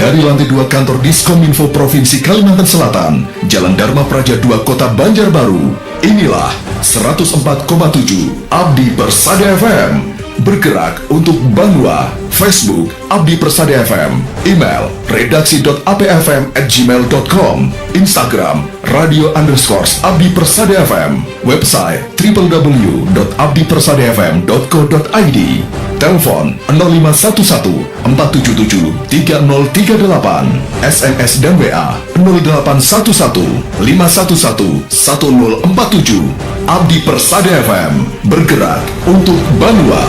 dari lantai 2 kantor Diskominfo Provinsi Kalimantan Selatan, Jalan Dharma Praja 2 Kota Banjarbaru. Inilah 104,7 Abdi Persada FM. Bergerak untuk Banua. Facebook Abdi Persada FM. Email redaksi.apfm@gmail.com. Instagram radio_Abdi Persada FM. Website www.abdipersadafm.co.id. Telepon 0511 477 3038. SMS dan WA 0811 511 1047. Abdi Persada FM. Bergerak untuk Banua.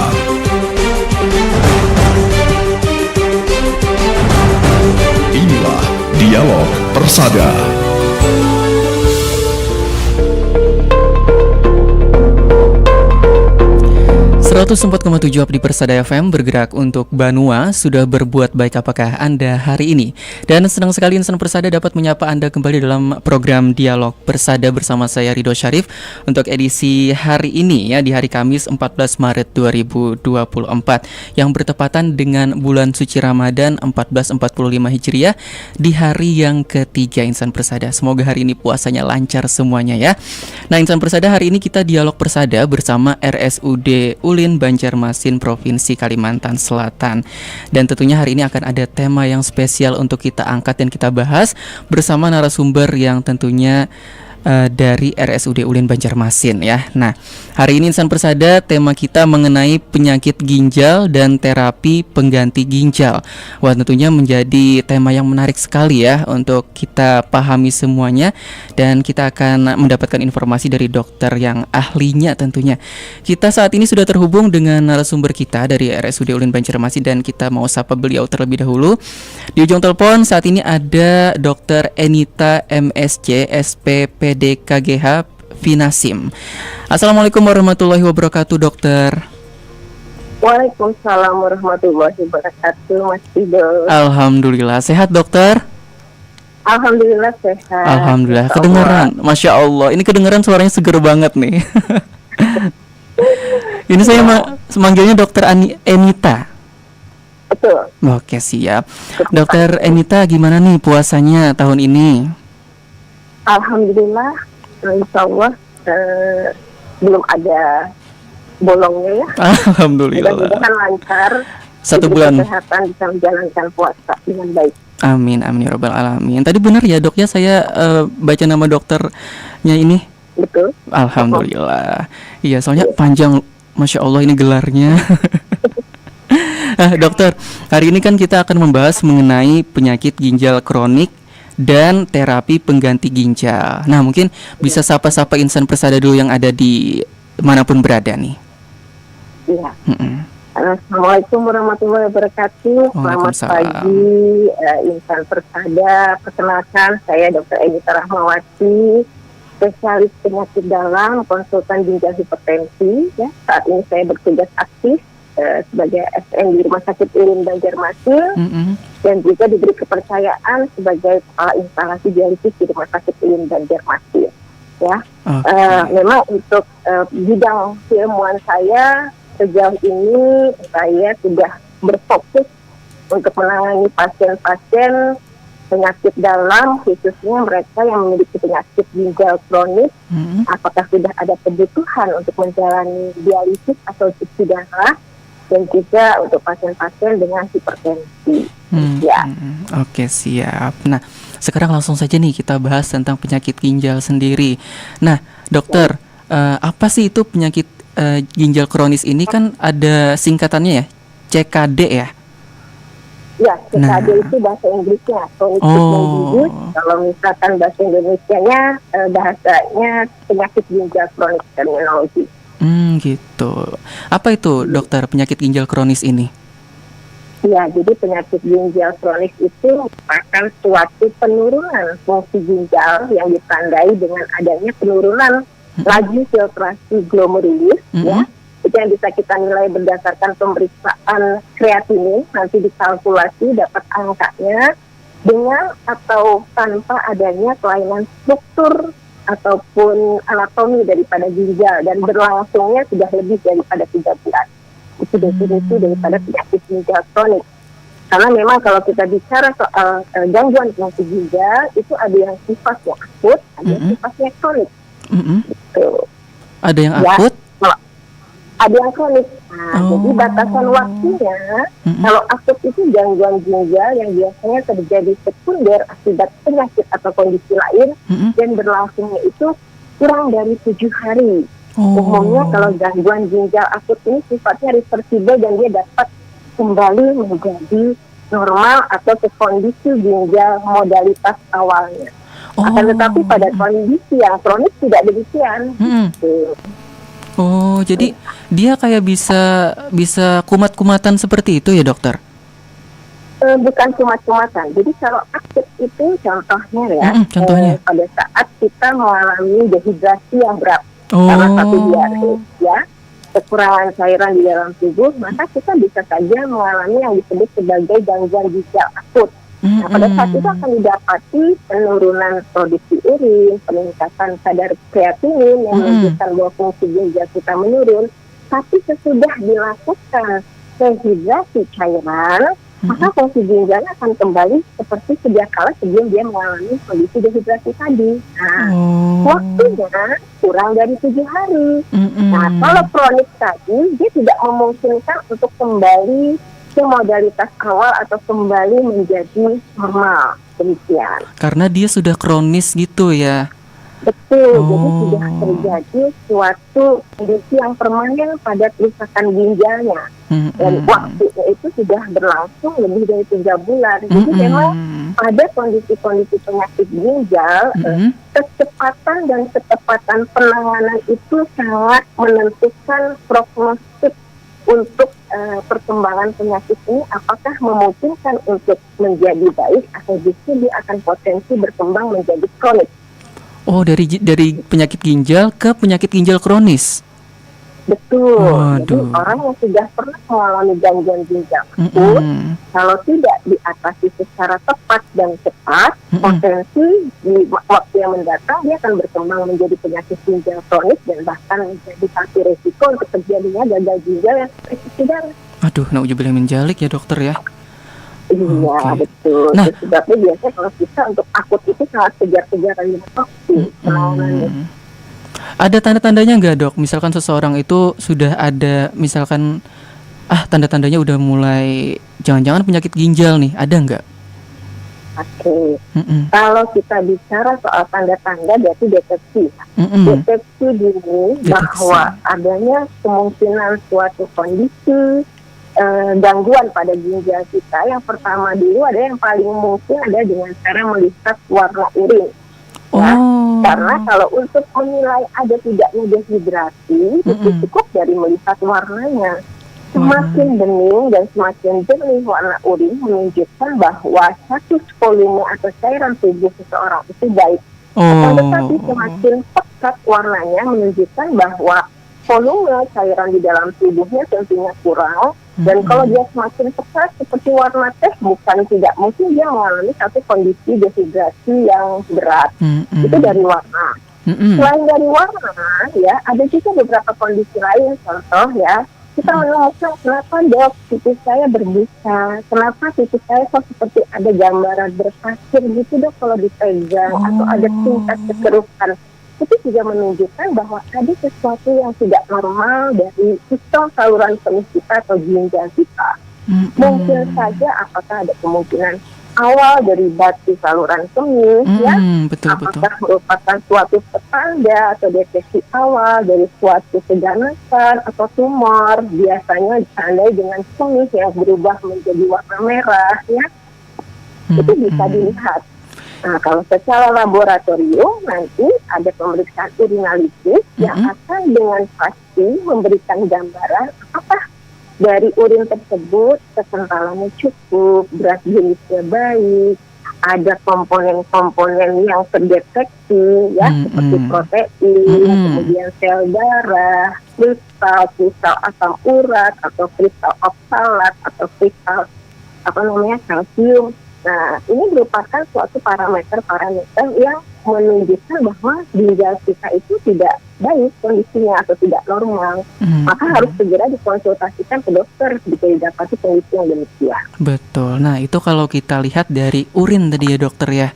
Inilah Dialog Persada. 104,7 Abdi Persada FM bergerak untuk Banua. Sudah berbuat baik apakah Anda hari ini? Dan senang sekali insan Persada dapat menyapa Anda kembali dalam program Dialog Persada bersama saya Ridho Syarif untuk edisi hari ini ya, di hari Kamis 14 Maret 2024 yang bertepatan dengan bulan suci Ramadan 1445 Hijriah di hari yang ketiga insan Persada. Semoga hari ini puasanya lancar semuanya ya. Nah insan Persada, hari ini kita Dialog Persada bersama RSUD Ulin Banjarmasin Provinsi Kalimantan Selatan. Dan tentunya hari ini akan ada tema yang spesial untuk kita angkat dan kita bahas bersama narasumber yang tentunya dari RSUD Ulin Banjarmasin ya. Nah, hari ini insan Persada tema kita mengenai penyakit ginjal dan terapi pengganti ginjal. Wah, tentunya menjadi tema yang menarik sekali ya untuk kita pahami semuanya, dan kita akan mendapatkan informasi dari dokter yang ahlinya tentunya. Kita saat ini sudah terhubung dengan narasumber kita dari RSUD Ulin Banjarmasin dan kita mau sapa beliau terlebih dahulu. Di ujung telepon saat ini ada Dr. Enita MSc SPPD KGH Finasim. Assalamualaikum warahmatullahi wabarakatuh, dokter. Waalaikumsalam warahmatullahi wabarakatuh, Mas Ridho. Alhamdulillah, sehat dokter? Alhamdulillah sehat. Alhamdulillah, kedengaran, Masya Allah. Ini kedengaran suaranya seger banget nih. Ini saya manggilnya dokter Enita. Betul. Oke, siap. Dokter Enita, gimana nih puasanya tahun ini? Alhamdulillah, insya Allah belum ada bolongnya ya. Alhamdulillah. Mudah-mudahan lancar. Satu bulan. Kesehatan bisa menjalankan puasa dengan baik. Amin, amin ya rabbal alamin. Tadi benar ya dok ya, saya baca nama dokternya ini. Betul. Alhamdulillah. Iya, soalnya panjang, Masya Allah ini gelarnya. Dokter, hari ini kan kita akan membahas mengenai penyakit ginjal kronik dan terapi pengganti ginjal. Nah, mungkin bisa sapa-sapa insan Persada dulu yang ada di manapun berada nih. Iya. Assalamualaikum warahmatullahi wabarakatuh. Selamat pagi insan Persada. Perkenalkan, saya Dr. Enita Rahmawati, spesialis penyakit dalam, konsultan ginjal hipertensi. Ya, saat ini saya bertugas aktif sebagai SN di Rumah Sakit Ulin Banjarmasin, dan juga diberi kepercayaan sebagai kepala instalasi dialisis di Rumah Sakit Ulin Banjarmasin. Ya, memang untuk bidang keilmuan saya sejauh ini saya sudah berfokus untuk menangani pasien-pasien penyakit dalam, khususnya mereka yang memiliki penyakit ginjal kronik, apakah sudah ada kebutuhan untuk menjalani dialisis atau cuci darah, dan juga untuk pasien-pasien dengan hipertensi. Ya. Oke, siap. Nah, sekarang langsung saja nih kita bahas tentang penyakit ginjal sendiri. Nah, dokter, apa sih itu penyakit ginjal kronis ini? Kan ada singkatannya ya, CKD ya? Ya, CKD itu bahasa Inggrisnya, chronic kidney disease. Kalau misalkan bahasa Indonesianya, bahasanya penyakit ginjal kronik terminologi. Gitu. Apa itu dokter penyakit ginjal kronis ini? Ya, jadi penyakit ginjal kronis itu merupakan suatu penurunan fungsi ginjal yang ditandai dengan adanya penurunan laju filtrasi glomerulus, ya. Itu yang bisa kita nilai berdasarkan pemeriksaan kreatinin, nanti dikalkulasi dapat angkanya dengan atau tanpa adanya kelainan struktur ataupun anatomi daripada ginjal, dan berlangsungnya sudah lebih daripada 3 bulan. Itu definisi daripada penyakit ginjal kronik. Karena memang kalau kita bicara soal gangguan fungsi ginjal itu ada yang sifatnya akut, ada yang sifatnya kronik. Gitu. Ada yang Ya, akut? ada yang kronik. Nah, jadi batasan waktunya, kalau akut itu gangguan ginjal yang biasanya terjadi sekunder akibat penyakit atau kondisi lain dan berlangsungnya itu kurang dari 7 hari. Umumnya kalau gangguan ginjal akut ini sifatnya reversible dan dia dapat kembali menjadi normal atau ke kondisi ginjal modalitas awalnya. Akan tetapi pada kondisi yang kronik tidak demikian. Gitu. Oh, jadi dia kayak bisa kumat-kumatan seperti itu ya, dokter? Bukan kumat-kumatan. Jadi kalau akut itu contohnya ya, contohnya pada saat kita mengalami dehidrasi yang berat karena satu diare, ya, kekurangan cairan di dalam tubuh, maka kita bisa saja mengalami yang disebut sebagai gangguan ginjal akut. Nah, pada saat itu akan didapati penurunan produksi urin, peningkatan kadar kreatinin yang menunjukkan bahwa fungsi ginjal kita menurun. Tapi sesudah dilakukan rehidrasi cairan, maka fungsi ginjalnya akan kembali seperti sedia kala sebelum dia mengalami kondisi dehidrasi tadi. Nah, waktunya kurang dari 7 hari. Nah, kalau kronik tadi, dia tidak memungkinkan untuk kembali ke modalitas awal atau kembali menjadi normal, demikian. Karena dia sudah kronis gitu ya? Betul, jadi sudah terjadi suatu kondisi yang permanen pada kerusakan ginjalnya. Dan waktunya itu sudah berlangsung lebih dari 3 bulan. Jadi memang pada kondisi-kondisi penyakit ginjal, kecepatan dan ketepatan penanganan itu sangat menentukan prognostik untuk perkembangan penyakit ini, apakah memungkinkan untuk menjadi baik atau justru dia akan potensi berkembang menjadi kronik. Oh, dari penyakit ginjal ke penyakit ginjal kronis. Betul. Waduh. Jadi orang yang sudah pernah mengalami gangguan ginjal akut, kalau tidak diatasi secara tepat dan cepat, potensi di waktu yang mendatang dia akan berkembang menjadi penyakit ginjal kronik dan bahkan menjadi satu resiko untuk terjadinya gagal ginjal yang tidak. Aduh, nauzubillah min dzalik ya dokter ya. Iya, betul. Nah, sebabnya biasanya kalau kita untuk akut itu sangat kejar-kejar waktu penanganannya. Ada tanda-tandanya nggak, Dok? Misalkan seseorang itu sudah ada, misalkan tanda-tandanya udah mulai jangan-jangan penyakit ginjal nih, ada nggak? Oke. Kalau kita bicara soal tanda-tanda berarti deteksi. Deteksi dini bahwa adanya kemungkinan suatu kondisi gangguan pada ginjal kita. Yang pertama dulu ada yang paling mungkin ada dengan cara melihat warna urin. Ya, karena kalau untuk menilai ada tidaknya dehidrasi itu cukup dari melihat warnanya. Semakin bening dan semakin jernih warna urin menunjukkan bahwa status volume atau cairan tubuh seseorang itu baik. Tetapi semakin pekat warnanya menunjukkan bahwa volume cairan di dalam tubuhnya tentunya kurang. Dan kalau dia semakin pekat seperti warna teh, bukan tidak mungkin dia mengalami satu kondisi dehidrasi yang berat. Itu dari warna. Selain dari warna, ya ada juga beberapa kondisi lain. Contoh ya, kita menemukan kenapa dok titik saya berbusa, kenapa titik saya kok seperti ada gambaran berpasir gitu dok kalau dipegang, atau ada tingkat kekerukan. Itu juga menunjukkan bahwa ada sesuatu yang tidak normal dari sistem saluran kemih kita atau ginjal kita. Mungkin saja apakah ada kemungkinan awal dari batu saluran kemih, ya, apakah merupakan suatu petanda atau deteksi awal dari suatu keganasan atau tumor, biasanya ditandai dengan kemih yang berubah menjadi warna merah, ya, itu bisa dilihat. Nah, kalau secara laboratorium nanti ada pemeriksaan urinalisis yang akan dengan pasti memberikan gambaran apakah dari urin tersebut kekentalannya cukup, berat jenisnya baik, ada komponen-komponen yang terdeteksi ya seperti protein, kemudian sel darah, kristal asam urat atau kristal oksalat atau kristal kalsium. Nah, ini merupakan suatu parameter yang menunjukkan bahwa ginjal kita itu tidak baik kondisinya atau tidak normal. Maka harus segera dikonsultasikan ke dokter jika didapati kondisi yang demikian. Betul. Nah, itu kalau kita lihat dari urin tadi ya dokter ya.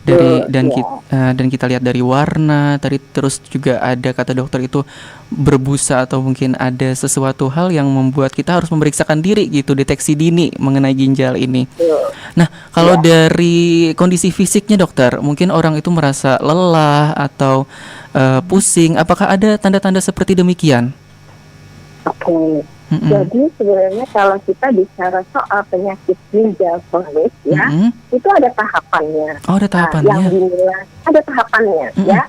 Dan kita lihat dari warna tadi, terus juga ada kata dokter itu berbusa atau mungkin ada sesuatu hal yang membuat kita harus memeriksakan diri gitu, deteksi dini mengenai ginjal ini. Nah, kalau dari kondisi fisiknya dokter, mungkin orang itu merasa lelah atau pusing, apakah ada tanda-tanda seperti demikian? Oke. Jadi sebenarnya kalau kita bicara soal penyakit ginjal kronis ya, itu ada tahapannya. Oh, ada tahapannya. Yang dinilai ada tahapannya ya.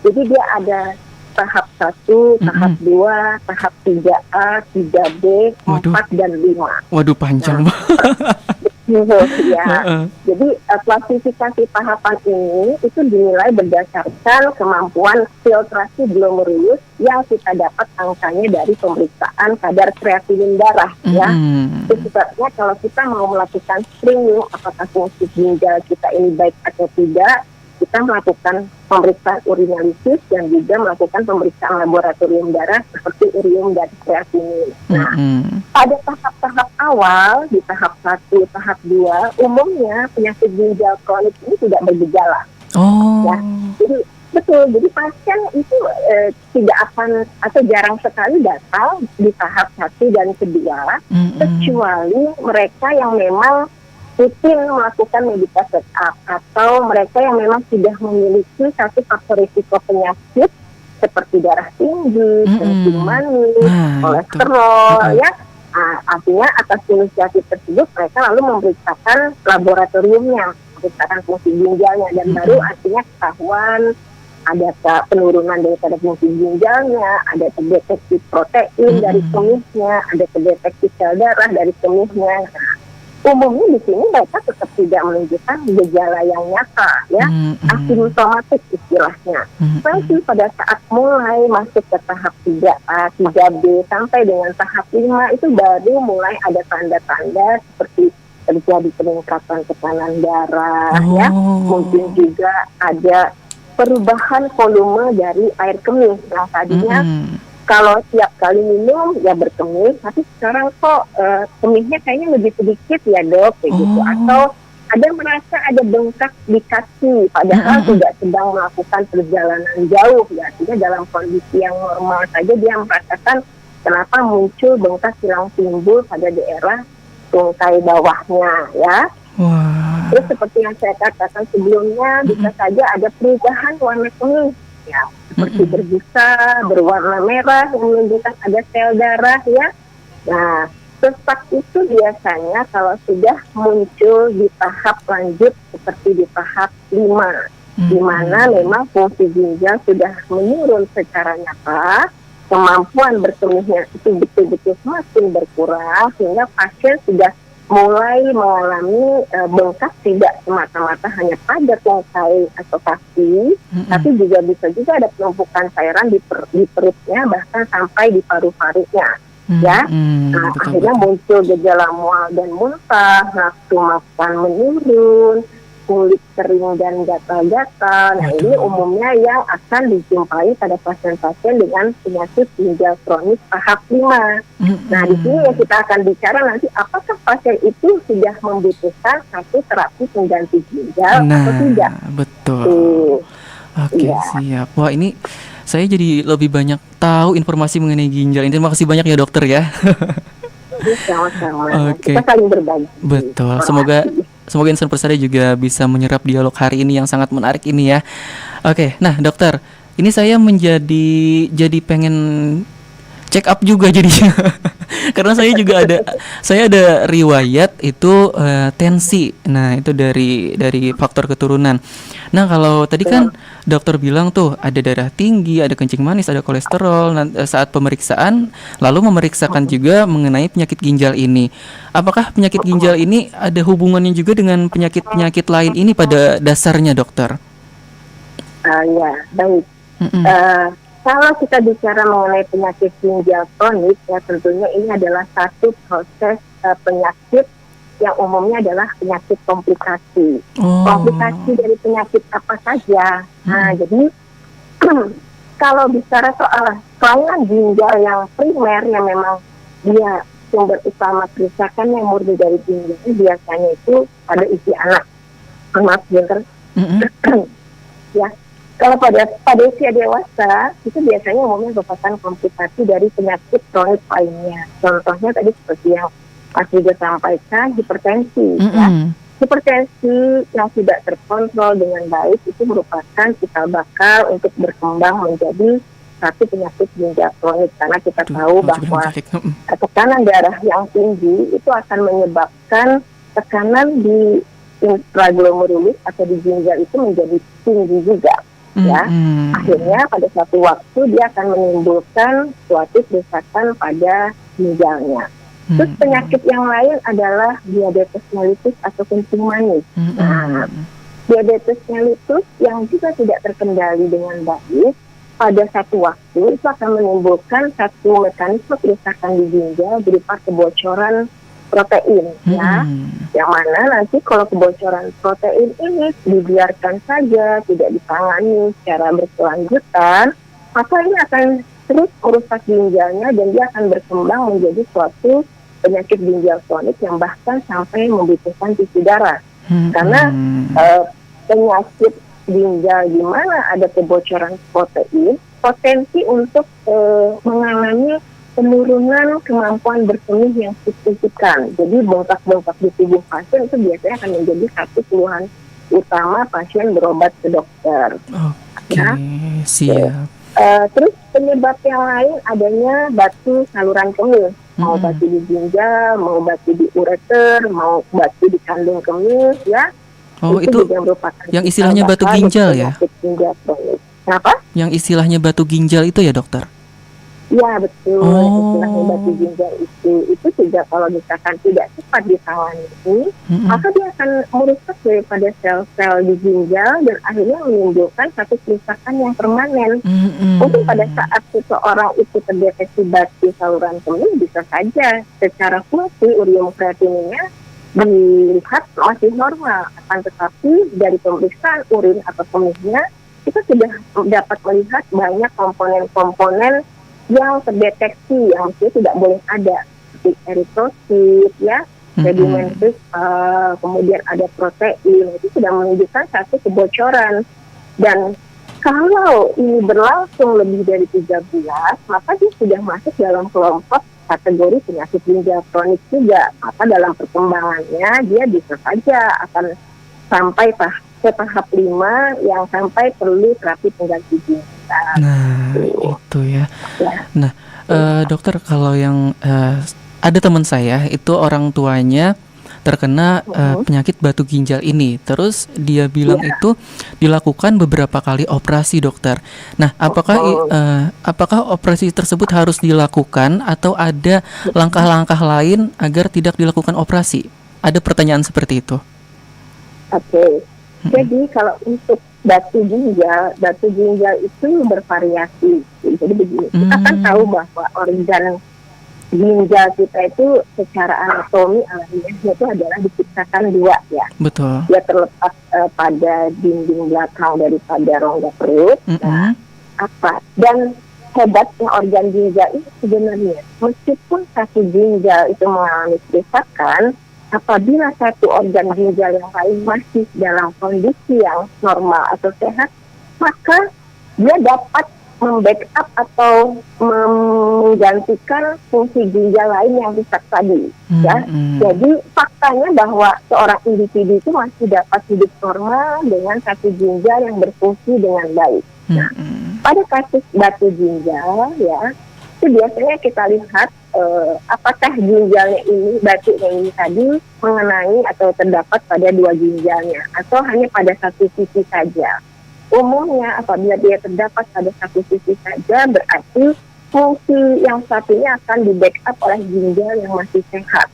Jadi dia ada tahap 1, tahap 2, tahap 3A, 3B, 4 dan 5. Waduh, panjang banget. Ya. Jadi klasifikasi tahapan ini itu dinilai berdasarkan kemampuan filtrasi glomerulus yang kita dapat angkanya dari pemeriksaan kadar kreatinin darah ya. Itu sebabnya kalau kita mau melakukan screening apakah fungsi ginjal kita ini baik atau tidak, kita melakukan pemeriksaan urinalisis dan juga melakukan pemeriksaan laboratorium darah seperti urium dan kreatinin. Nah, pada tahap-tahap awal, di tahap 1, tahap 2, umumnya penyakit ginjal kronis ini tidak bergejala. Ya. Jadi pasien itu tidak akan atau jarang sekali datang di tahap 1 dan kedua, kecuali mereka yang memang rutin melakukan medical check up atau mereka yang memang sudah memiliki satu faktor risiko penyakit seperti darah tinggi, kencing manis, kolesterol, ya. Artinya atas inisiatif tersebut mereka lalu memeriksakan laboratoriumnya, memeriksakan fungsi ginjalnya dan baru artinya ketahuan ada penurunan daripada fungsi ginjalnya, ada terdeteksi protein dari kemihnya, ada terdeteksi sel darah dari kemihnya. Umumnya di sini mereka tetap tidak menunjukkan gejala yang nyata, ya, asimptomatik istilahnya. Nanti pada saat mulai masuk ke tahap 3A, 3B sampai dengan tahap 5 itu baru mulai ada tanda-tanda seperti terjadi peningkatan tekanan darah, ya, mungkin juga ada perubahan volume dari air kemih yang tadinya kalau tiap kali minum ya berkemih, tapi sekarang kok kemihnya kayaknya lebih sedikit ya dok, kayak gitu. Atau ada merasa ada bengkak di kaki, padahal tidak sedang melakukan perjalanan jauh, ya. Artinya dalam kondisi yang normal saja dia merasakan kenapa muncul bengkak silang timbul pada daerah tungkai bawahnya, ya. Terus seperti yang saya katakan sebelumnya, bisa saja ada perubahan warna kemih, ya. Seperti berbusa, berwarna merah, menunjukkan ada sel darah, ya. Nah, sesak itu biasanya kalau sudah muncul di tahap lanjut seperti di tahap 5, di mana memang fungsi ginjal sudah menurun secara nyata, kemampuan berkemihnya itu betul-betul semakin berkurang, sehingga pasien sudah mulai mengalami bengkak tidak semata-mata hanya pada tungkai atau kaki, tapi juga bisa juga ada penumpukan cairan di perutnya, bahkan sampai di paru-parunya, ya. Nah, akhirnya muncul gejala mual dan muntah, nafsu makan menurun, kulit kering dan gatal-gatal. Nah, ini umumnya yang akan dijumpai pada pasien-pasien dengan penyakit ginjal kronis tahap 5. Nah, di sini yang kita akan bicara nanti apakah pasien itu sudah membutuhkan satu terapi pengganti ginjal atau tidak. Betul. Oke, siap. Wah, ini saya jadi lebih banyak tahu informasi mengenai ginjal. Terima kasih banyak ya dokter ya. Sama-sama. Kita saling berbagi. Betul. Semoga insan persada juga bisa menyerap dialog hari ini yang sangat menarik ini ya. Oke, nah dokter, ini saya jadi pengen check up juga jadinya. Karena saya ada riwayat itu tensi. Nah, itu dari faktor keturunan. Nah, kalau tadi kan dokter bilang tuh ada darah tinggi, ada kencing manis, ada kolesterol. Nah, saat pemeriksaan lalu memeriksakan juga mengenai penyakit ginjal ini. Apakah penyakit ginjal ini ada hubungannya juga dengan penyakit-penyakit lain ini pada dasarnya, dokter? Ya, baik. Kalau kita bicara mengenai penyakit ginjal kronis, ya tentunya ini adalah satu proses penyakit yang umumnya adalah penyakit komplikasi. Komplikasi dari penyakit apa saja. Nah, jadi kalau bicara soal kelainan ginjal yang primer yang memang dia sumber utama kerusakan yang murni dari ginjal, biasanya itu pada usia anak. Maaf, ya. Kalau pada usia dewasa itu biasanya umumnya merupakan komplikasi dari penyakit kronik lainnya. Contohnya tadi seperti yang Mas juga sampaikan, hipertensi. Ya. Hipertensi yang tidak terkontrol dengan baik itu merupakan cikal bakal untuk berkembang menjadi satu penyakit ginjal kronik, karena kita tahu bahwa tekanan darah yang tinggi itu akan menyebabkan tekanan di intraglomerulis atau di ginjal itu menjadi tinggi juga. Ya, akhirnya pada suatu waktu dia akan menimbulkan suatu kerusakan pada ginjalnya. Terus penyakit yang lain adalah diabetes mellitus atau kencing manis. Nah, diabetes mellitus yang juga tidak terkendali dengan baik pada satu waktu itu akan menimbulkan satu mekanisme kerusakan di ginjal berupa kebocoran protein, ya, yang mana nanti kalau kebocoran protein ini dibiarkan saja, tidak ditangani secara berkelanjutan, maka ini akan terus merusak ginjalnya dan dia akan berkembang menjadi suatu penyakit ginjal kronik yang bahkan sampai membutuhkan cuci darah. Karena penyakit ginjal di mana ada kebocoran protein, potensi untuk mengalami penurunan kemampuan berkemih yang signifikan. Jadi bengkak-bengkak di tubuh pasien itu biasanya akan menjadi satu keluhan utama pasien berobat ke dokter. Ya. Siap. Terus penyebab yang lain adanya batu saluran kemih, mau batu di ginjal, mau batu di ureter, mau batu di kandung kemih, ya. Itu yang istilahnya batu ginjal ya? Kenapa? Yang istilahnya batu ginjal itu ya, dokter? Ya, betul. Istilahnya batu ginjal itu juga kalau misalkan tidak cepat ditangani, maka dia akan merusak daripada sel-sel di ginjal dan akhirnya menimbulkan satu kerusakan yang permanen. Mungkin pada saat seseorang itu terdeteksi batu saluran kemih, bisa saja secara fungsi urium kreatininnya dilihat masih normal, akan tetapi dari pemeriksaan urin atau kemihnya kita sudah dapat melihat banyak komponen-komponen yang terdeteksi yang mestinya tidak boleh ada, seperti eritrosit, ya, sedimen kemudian ada protein, itu sudah menunjukkan satu kebocoran. Dan kalau ini berlangsung lebih dari 3 bulan, maka dia sudah masuk dalam kelompok kategori penyakit ginjal kronik juga. Maka dalam perkembangannya dia bisa saja akan sampai ke tahap 5 yang sampai perlu terapi pengganti ginjal. Nah, itu ya. Nah, dokter, kalau yang ada teman saya itu orang tuanya terkena penyakit batu ginjal ini, terus dia bilang itu dilakukan beberapa kali operasi, dokter. Nah, apakah operasi tersebut harus dilakukan atau ada langkah-langkah lain agar tidak dilakukan operasi? Ada pertanyaan seperti itu. Oke. Jadi kalau untuk batu ginjal itu bervariasi. Jadi begini, kita kan tahu bahwa organ ginjal kita itu secara anatomi alamiahnya itu adalah diciptakan 2, ya. Betul. Dia terletak pada dinding belakang daripada rongga perut. Dan hebatnya organ ginjal itu sebenarnya, meskipun satu ginjal itu mengalami kerusakan, apabila satu organ ginjal yang lain masih dalam kondisi yang normal atau sehat, maka dia dapat membackup atau menggantikan fungsi ginjal lain yang rusak tadi. Ya, jadi faktanya bahwa seorang individu itu masih dapat hidup normal dengan satu ginjal yang berfungsi dengan baik. Nah, pada kasus batu ginjal, ya, itu biasanya kita lihat apakah ginjalnya ini, batunya ini tadi mengenai atau terdapat pada 2 ginjalnya atau hanya pada satu sisi saja. Umumnya apabila dia terdapat pada satu sisi saja, berarti fungsi yang satunya akan di-backup oleh ginjal yang masih sehat.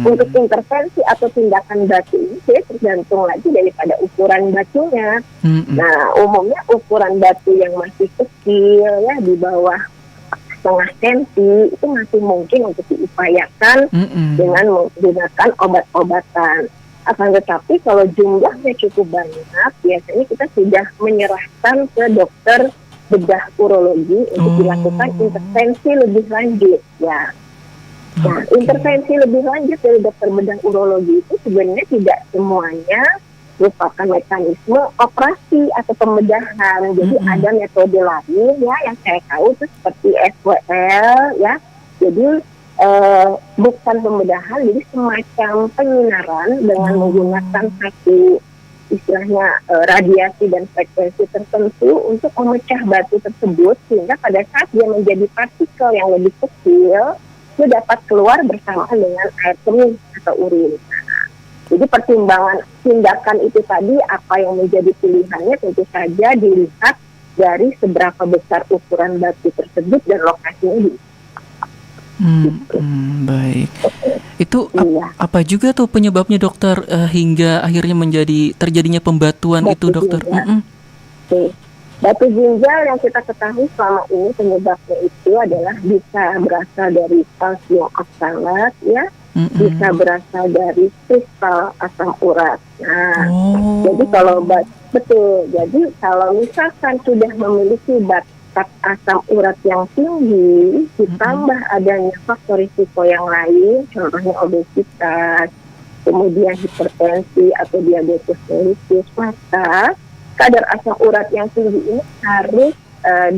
Untuk intervensi atau tindakan batu ini tergantung lagi daripada ukuran batunya. Nah, umumnya ukuran batu yang masih kecil, ya, di bawah 2,5 cm itu masih mungkin untuk diupayakan dengan menggunakan obat-obatan. Akan tetapi kalau jumlahnya cukup banyak, biasanya kita sudah menyerahkan ke dokter bedah urologi untuk dilakukan intervensi lebih lanjut ya. Nah, intervensi lebih lanjut dari dokter bedah urologi itu sebenarnya tidak semuanya merupakan mekanisme operasi atau pembedahan. Jadi ada metode lain ya yang saya tahu itu seperti SWL ya. Jadi bukan pembedahan, jadi semacam penyinaran dengan menggunakan satu istilahnya radiasi dan frekuensi tertentu untuk memecah batu tersebut sehingga pada saat dia menjadi partikel yang lebih kecil itu dapat keluar bersamaan dengan air kemih atau urin. Jadi pertimbangan tindakan itu tadi apa yang menjadi pilihannya tentu saja dilihat dari seberapa besar ukuran batu tersebut dan lokasinya di baik. Itu apa juga tuh penyebabnya dokter hingga akhirnya terjadinya pembatuan batu itu dokter? Batu ginjal yang kita ketahui selama ini penyebabnya itu adalah bisa berasal dari kalsium oksalat ya, bisa berasal dari kristal asam urat. Nah, jadi kalau jadi kalau misalkan sudah memiliki batas asam urat yang tinggi, ditambah adanya faktor risiko yang lain, contohnya obesitas, kemudian hipertensi atau diabetes mellitus, maka kadar asam urat yang tinggi ini harus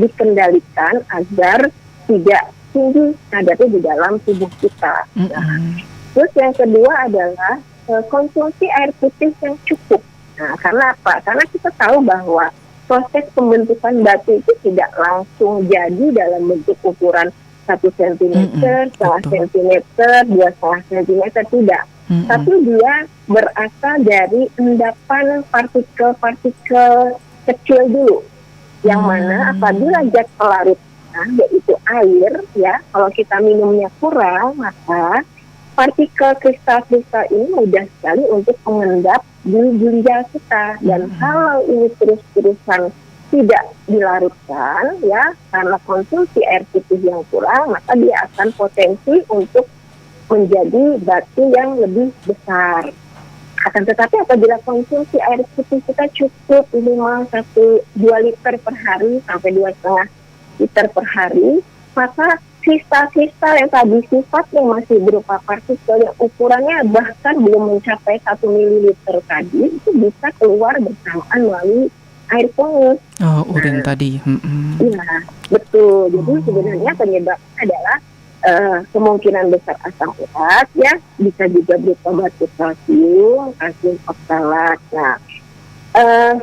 dikendalikan agar tidak tinggi kadarnya di dalam tubuh kita. Terus yang kedua adalah konsumsi air putih yang cukup. Nah, karena apa? Karena kita tahu bahwa proses pembentukan batu itu tidak langsung jadi dalam bentuk ukuran 1 cm, setengah centimeter, 2,5 cm, tidak. Tapi dia berasal dari endapan partikel-partikel kecil dulu, yang mana apabila zat pelarutnya yaitu air, ya, kalau kita minumnya kurang, maka partikel kristal-kristal ini mudah sekali untuk mengendap di ginjal kita. Dan kalau ini terus-terusan tidak dilarutkan, ya, karena konsumsi air putih yang kurang, maka dia akan potensi untuk menjadi batu yang lebih besar. Akan tetapi apabila konsumsi air putih kita cukup minimal 2 liter per hari sampai 2,5 liter per hari, maka kristal-kristal yang tadi sifatnya masih berupa partikel yang ukurannya bahkan belum mencapai 1 mililiter tadi, itu bisa keluar bersamaan melalui air kemih. Urin tadi. Iya, betul. Jadi sebenarnya penyebabnya adalah kemungkinan besar asam urat, ya, bisa juga berupa batu kalsium oksalat. Nah,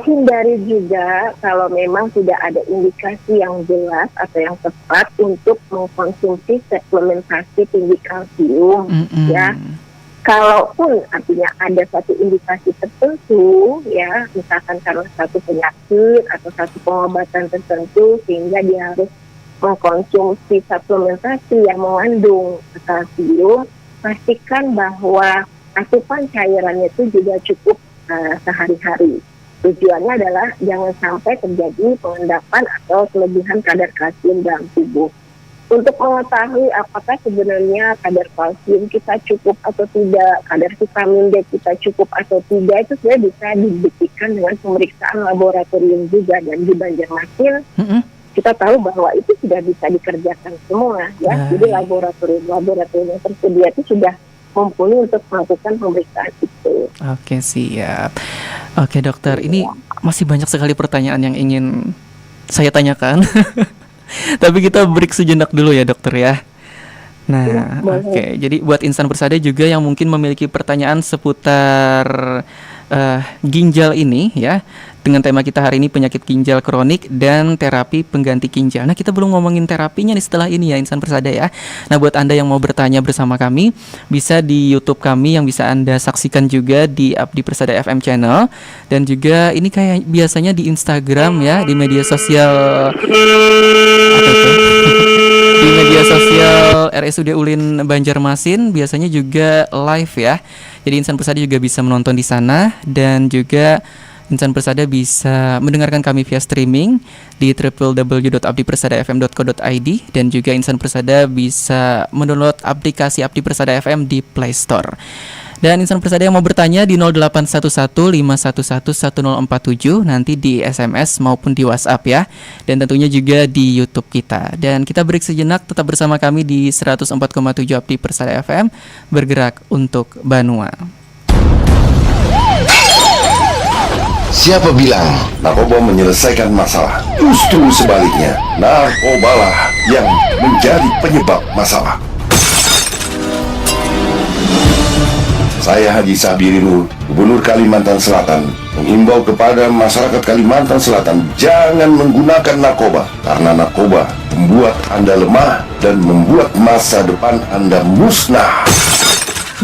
hindari juga kalau memang tidak ada indikasi yang jelas atau yang tepat untuk mengkonsumsi suplementasi tinggi kalsium, ya. Kalaupun artinya ada satu indikasi tertentu, ya, misalkan karena satu penyakit atau satu pengobatan tertentu sehingga dia harus mengkonsumsi suplementasi yang mengandung kalsium, pastikan bahwa asupan cairannya itu juga cukup sehari-hari. Tujuannya adalah jangan sampai terjadi pengendapan atau kelebihan kadar kalsium dalam tubuh. Untuk mengetahui apakah sebenarnya kadar kalsium kita cukup atau tidak, kadar vitamin D kita cukup atau tidak, itu sebenarnya bisa dibuktikan dengan pemeriksaan laboratorium juga. Dan di Banjarmasin kita tahu bahwa itu sudah bisa dikerjakan semua, ya. Jadi laboratorium yang tersedia itu sudah mumpuni untuk melakukan pemeriksaan itu. Oke, siap. Oke, dokter, ini masih banyak sekali pertanyaan yang ingin saya tanyakan. Tapi kita break sejenak dulu ya, dokter ya. Nah, oke. Jadi buat insan bersada juga yang mungkin memiliki pertanyaan seputar ginjal ini, ya, dengan tema kita hari ini penyakit ginjal kronik dan terapi pengganti ginjal. Nah, kita belum ngomongin terapinya nih setelah ini ya, insan bersada ya. Nah, buat Anda yang mau bertanya bersama kami, bisa di YouTube kami yang bisa Anda saksikan juga di Abdi Persada FM channel, dan juga ini kayak biasanya di Instagram ya, di media sosial di media sosial RSUD Ulin Banjarmasin biasanya juga live ya. Jadi insan bersada juga bisa menonton di sana, dan juga Insan Persada bisa mendengarkan kami via streaming di www.abdipersadafm.co.id, dan juga Insan Persada bisa mendownload aplikasi Abdi Persada FM di Play Store. Dan Insan Persada yang mau bertanya di 0811-511-1047 nanti di SMS maupun di WhatsApp ya. Dan tentunya juga di YouTube kita. Dan kita break sejenak, tetap bersama kami di 104,7 Abdi Persada FM, bergerak untuk Banua. Siapa bilang narkoba menyelesaikan masalah? Justru sebaliknya, narkobalah yang menjadi penyebab masalah. Saya Haji Sabirinur, Gubernur Kalimantan Selatan, mengimbau kepada masyarakat Kalimantan Selatan jangan menggunakan narkoba, karena narkoba membuat Anda lemah dan membuat masa depan Anda musnah.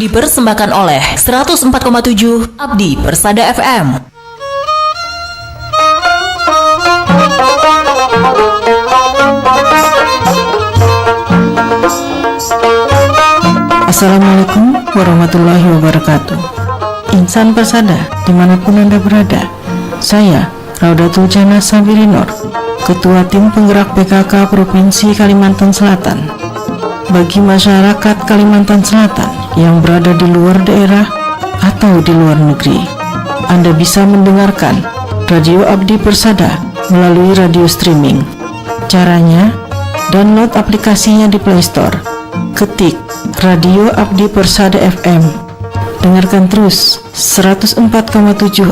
Dipersembahkan oleh 104,7 Abdi Persada FM. Assalamualaikum warahmatullahi wabarakatuh. Insan Persada dimanapun Anda berada, saya Raudatul Jannah Sabirinur, Ketua Tim Penggerak PKK Provinsi Kalimantan Selatan. Bagi masyarakat Kalimantan Selatan yang berada di luar daerah atau di luar negeri, Anda bisa mendengarkan Radio Abdi Persada melalui radio streaming. Caranya, download aplikasinya di Play Store, ketik Radio Abdi Persada FM. Dengarkan terus 104,7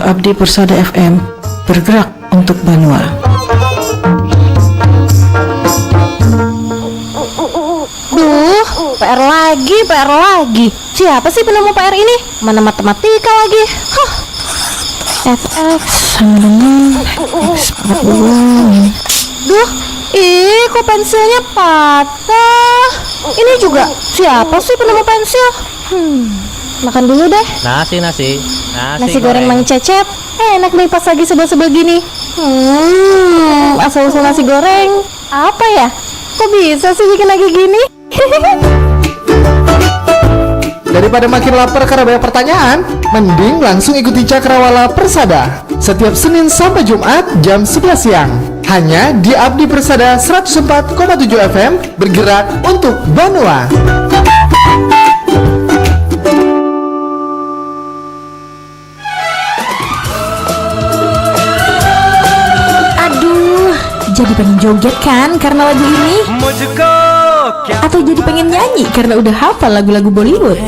Abdi Persada FM, bergerak untuk Banua. PR lagi. Siapa sih penemu PR ini? Mana matematika lagi? FX Duh, kok pensilnya patah? Ini juga siapa sih penemu pensil? Makan dulu deh. Nasi goreng Mang Cecep. Enak nih pas lagi sebel-sebel gini. Asal-usul nasi goreng. Apa ya? Kok bisa sih bikin lagi gini? Daripada makin lapar karena banyak pertanyaan, mending langsung ikuti Cakrawala Persada setiap Senin sampai Jumat jam 11 siang. Hanya di Abdi Persada 104,7 FM, bergerak untuk Banua. Aduh, jadi pengen joget kan karena lagu ini? Atau jadi pengen nyanyi karena udah hafal lagu-lagu Bollywood?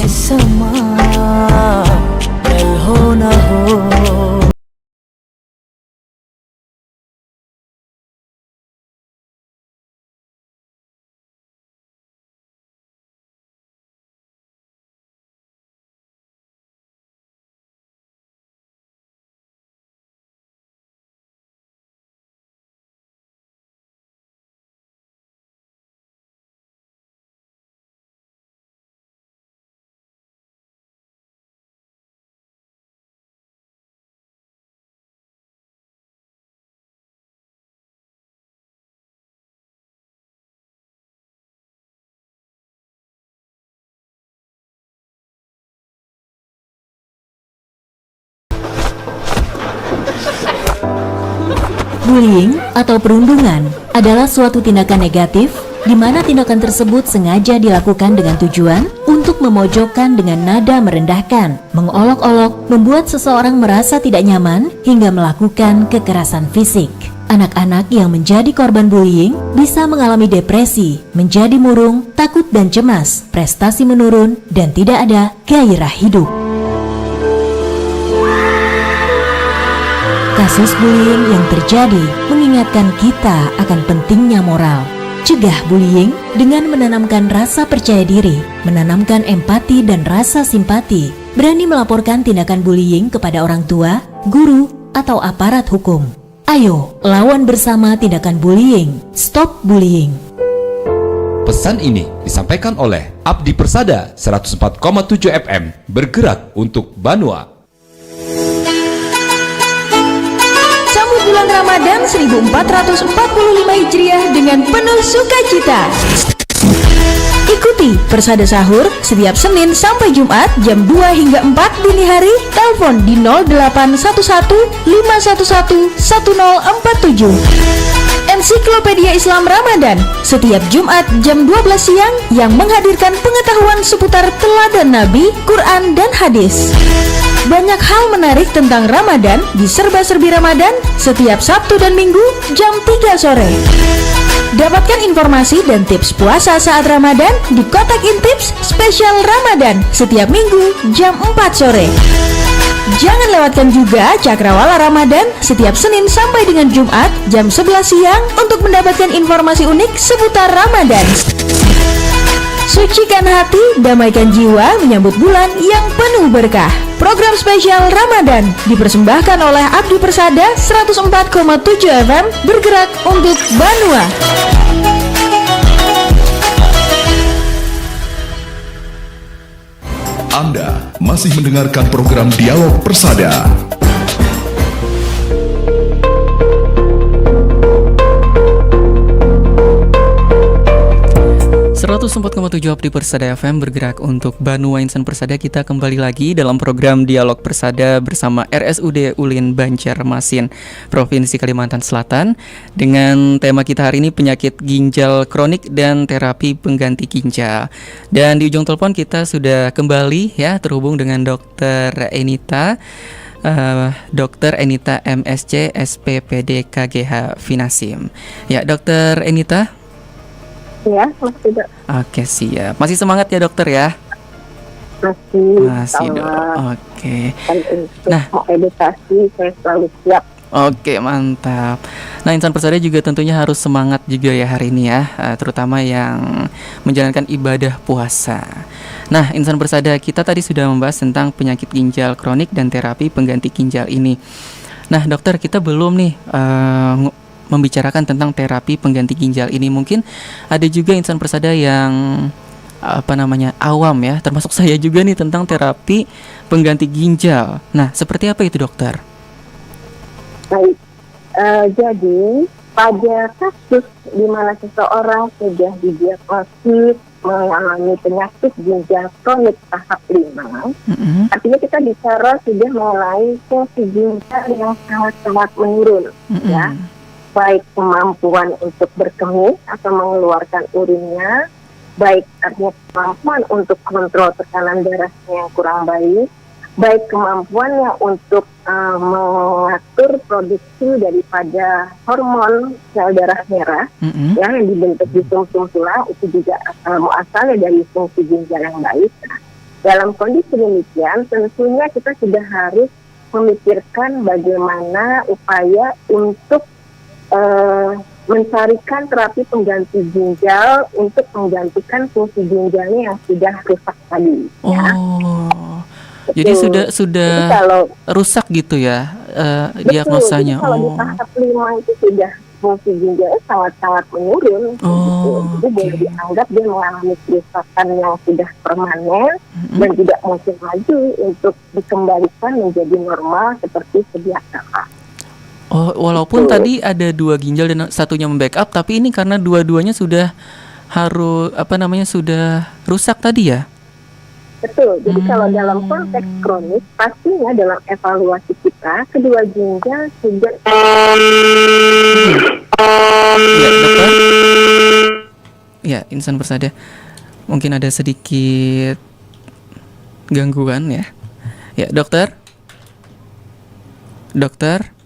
Bullying atau perundungan adalah suatu tindakan negatif di mana tindakan tersebut sengaja dilakukan dengan tujuan untuk memojokkan dengan nada merendahkan, mengolok-olok, membuat seseorang merasa tidak nyaman hingga melakukan kekerasan fisik. Anak-anak yang menjadi korban bullying bisa mengalami depresi, menjadi murung, takut dan cemas, prestasi menurun, dan tidak ada gairah hidup. Kasus bullying yang terjadi mengingatkan kita akan pentingnya moral. Cegah bullying dengan menanamkan rasa percaya diri, menanamkan empati dan rasa simpati, berani melaporkan tindakan bullying kepada orang tua, guru, atau aparat hukum. Ayo, lawan bersama tindakan bullying. Stop bullying. Pesan ini disampaikan oleh Abdi Persada 104,7 FM, bergerak untuk Banua. Bulan Ramadan 1445 Hijriah dengan penuh sukacita. Ikuti Persada Sahur setiap Senin sampai Jumat jam 2 hingga 4 dini hari. Telepon di 0811 511 1047. Ensiklopedia Islam Ramadan setiap Jumat jam 12 siang yang menghadirkan pengetahuan seputar teladan Nabi, Quran, dan hadis. Banyak hal menarik tentang Ramadan di Serba-Serbi Ramadan setiap Sabtu dan Minggu jam 3 sore. Dapatkan informasi dan tips puasa saat Ramadan di Kotak Intips Spesial Ramadan setiap Minggu jam 4 sore. Jangan lewatkan juga Cakrawala Ramadan setiap Senin sampai dengan Jumat jam 11 siang untuk mendapatkan informasi unik seputar Ramadan. Sucikan hati, damaikan jiwa menyambut bulan yang penuh berkah. Program spesial Ramadan dipersembahkan oleh Abdi Persada 104,7 FM bergerak untuk Banua. Anda masih mendengarkan program Dialog Persada. 104,7 Abdi Persada FM bergerak untuk Banua Insan Persada. Kita kembali lagi dalam program Dialog Persada bersama RSUD Ulin Banjarmasin, Provinsi Kalimantan Selatan, dengan tema kita hari ini penyakit ginjal kronik dan terapi pengganti ginjal. Dan di ujung telepon kita sudah kembali ya terhubung dengan Dr. Enita. Dr. Enita MSc SPPD KGH Finasim. Ya, Dr. Enita. Ya, masih Dok. Oke, siap. Masih semangat ya dokter ya? Masih Dok. Oke. Nah, mau edukasi saya selalu siap. Oke, mantap. Nah, Insan Persada juga tentunya harus semangat juga ya hari ini ya, terutama yang menjalankan ibadah puasa. Nah, Insan Persada, kita tadi sudah membahas tentang penyakit ginjal kronik dan terapi pengganti ginjal ini. Nah, dokter, kita belum nih membicarakan tentang terapi pengganti ginjal ini. Mungkin ada juga Insan Persada yang awam ya, termasuk saya juga nih, tentang terapi pengganti ginjal. Nah, seperti apa itu dokter? Baik, jadi pada kasus di mana seseorang sudah didiagnosis mengalami penyakit ginjal kronik tahap 5, artinya kita bicara sudah mengenai fungsi ginjal yang sangat-sangat menurun, ya. Baik kemampuan untuk berkemih atau mengeluarkan urinnya, baik artinya kemampuan untuk kontrol tekanan darahnya yang kurang baik, baik kemampuannya untuk mengatur produksi daripada hormon sel darah merah yang dibentuk di sumsum tulang, itu juga asalnya dari fungsi ginjal yang baik. Nah, dalam kondisi demikian tentunya kita sudah harus memikirkan bagaimana upaya untuk mencarikan terapi pengganti ginjal untuk menggantikan fungsi ginjalnya yang sudah rusak tadi. Ya. Jadi sudah kalau rusak gitu ya diagnosanya. Jadi kalau di tahap 5 itu sudah fungsi ginjalnya sangat-sangat menurun. Jadi boleh dianggap dia mengalami kerusakan yang sudah permanen dan tidak mungkin lagi untuk dikembalikan menjadi normal seperti sedia kala. Walaupun tadi ada 2 ginjal dan satunya membackup, tapi ini karena dua-duanya sudah sudah rusak tadi ya? Betul, jadi kalau dalam konteks kronis, pastinya dalam evaluasi kita, kedua ginjal sudah... Ya, dokter? Ya, Insan Persada, mungkin ada sedikit gangguan ya. Ya, dokter? Dokter?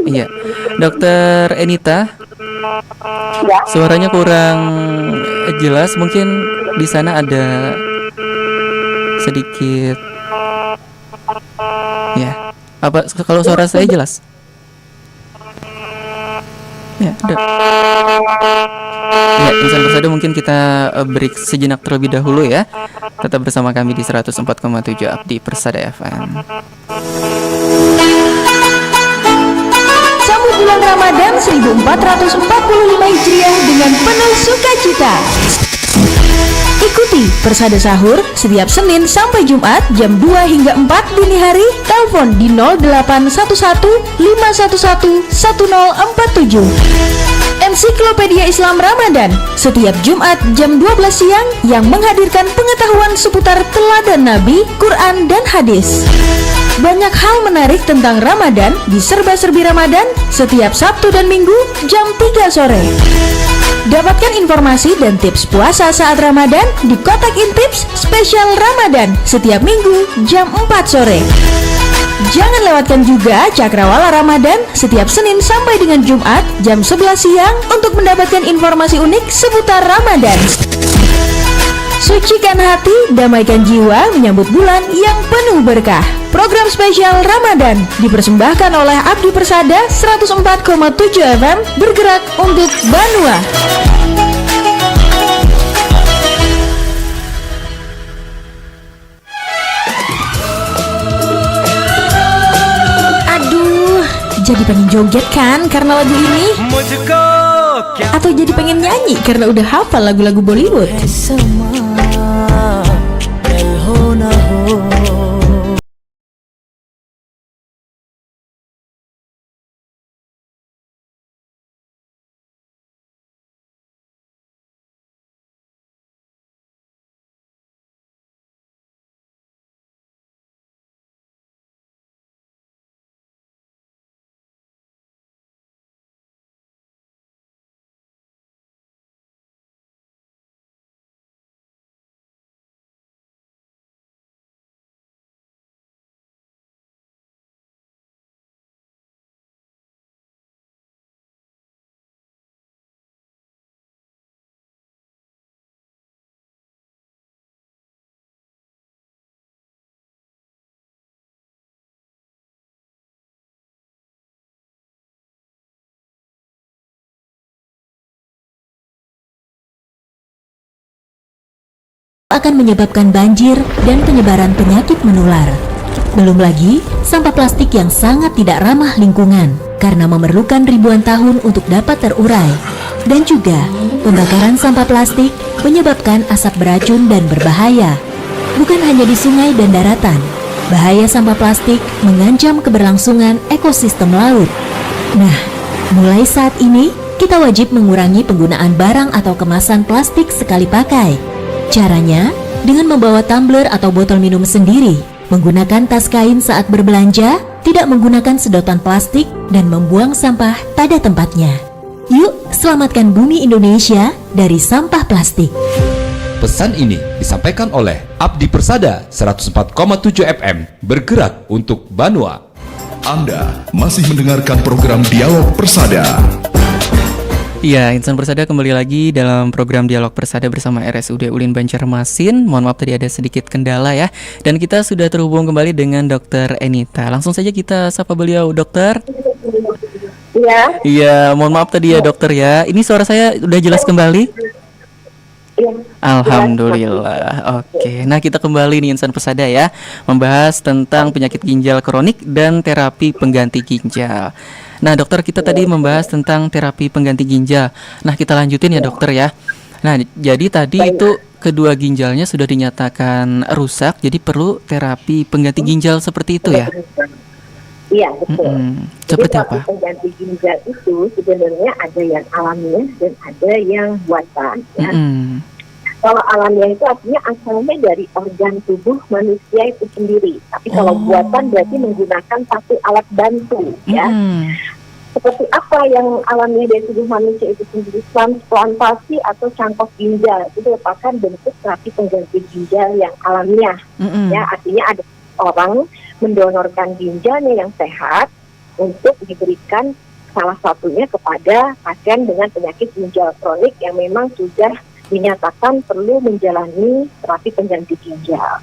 Iya, Dokter Enita, suaranya kurang jelas. Mungkin di sana ada sedikit. Ya, apa kalau suara saya jelas? Ya, ya, Insan Persada, mungkin kita break sejenak terlebih dahulu ya. Tetap bersama kami di 104,7 Abdi Persada FM. Sambut bulan Ramadan 1445 Hijriah dengan penuh sukacita. Ikuti Persada Sahur setiap Senin sampai Jumat jam 2 hingga 4 dini hari. Telepon di 0811 511 1047. Ensiklopedia Islam Ramadan setiap Jumat jam 12 siang yang menghadirkan pengetahuan seputar teladan Nabi, Quran, dan hadis. Banyak hal menarik tentang Ramadan di Serba-Serbi Ramadan setiap Sabtu dan Minggu jam 3 sore. Dapatkan informasi dan tips puasa saat Ramadan di Kotak Intips Spesial Ramadan setiap Minggu jam 4 sore. Jangan lewatkan juga Cakrawala Ramadan setiap Senin sampai dengan Jumat jam 11 siang untuk mendapatkan informasi unik seputar Ramadan. Sucikan hati, damaikan jiwa menyambut bulan yang penuh berkah. Program spesial Ramadan dipersembahkan oleh Abdi Persada 104,7 FM bergerak untuk Banua. Aduh, jadi pengen joget kan karena lagu ini? Atau jadi pengen nyanyi karena udah hafal lagu-lagu Bollywood? Akan menyebabkan banjir dan penyebaran penyakit menular. Belum lagi sampah plastik yang sangat tidak ramah lingkungan karena memerlukan ribuan tahun untuk dapat terurai. Dan juga pembakaran sampah plastik menyebabkan asap beracun dan berbahaya. Bukan hanya di sungai dan daratan, bahaya sampah plastik mengancam keberlangsungan ekosistem laut. Nah, mulai saat ini kita wajib mengurangi penggunaan barang atau kemasan plastik sekali pakai. Caranya dengan membawa tumbler atau botol minum sendiri, menggunakan tas kain saat berbelanja, tidak menggunakan sedotan plastik, dan membuang sampah pada tempatnya. Yuk, selamatkan bumi Indonesia dari sampah plastik. Pesan ini disampaikan oleh Abdi Persada 104,7 FM bergerak untuk Banua. Anda masih mendengarkan program Dialog Persada. Ya, Insan Persada kembali lagi dalam program Dialog Persada bersama RSUD Ulin Banjarmasin. Mohon maaf tadi ada sedikit kendala ya. Dan kita sudah terhubung kembali dengan Dr. Enita. Langsung saja kita sapa beliau, Dokter. Iya. Iya, mohon maaf tadi ya Dokter ya. Ini suara saya udah jelas kembali? Iya. Alhamdulillah. Oke, nah kita kembali nih Insan Persada ya, membahas tentang penyakit ginjal kronik dan terapi pengganti ginjal. Nah dokter, kita tadi membahas tentang terapi pengganti ginjal. Nah kita lanjutin ya dokter ya. Nah jadi tadi itu kedua ginjalnya sudah dinyatakan rusak, jadi perlu terapi pengganti ginjal seperti itu ya? Iya betul. Seperti jadi, apa? Pengganti ginjal itu sebenarnya ada yang alamiah dan ada yang buatan. Ya. Kalau alamiah itu artinya asalnya dari organ tubuh manusia itu sendiri. Tapi kalau buatan berarti menggunakan satu alat bantu, ya. Seperti apa yang alamiah dari tubuh manusia itu sendiri? Transplantasi atau cangkok ginjal itu merupakan bentuk terapi pengganti ginjal yang alamiah. Ya, artinya ada orang mendonorkan ginjalnya yang sehat untuk diberikan salah satunya kepada pasien dengan penyakit ginjal kronik yang memang sudah dinyatakan perlu menjalani terapi pengganti ginjal.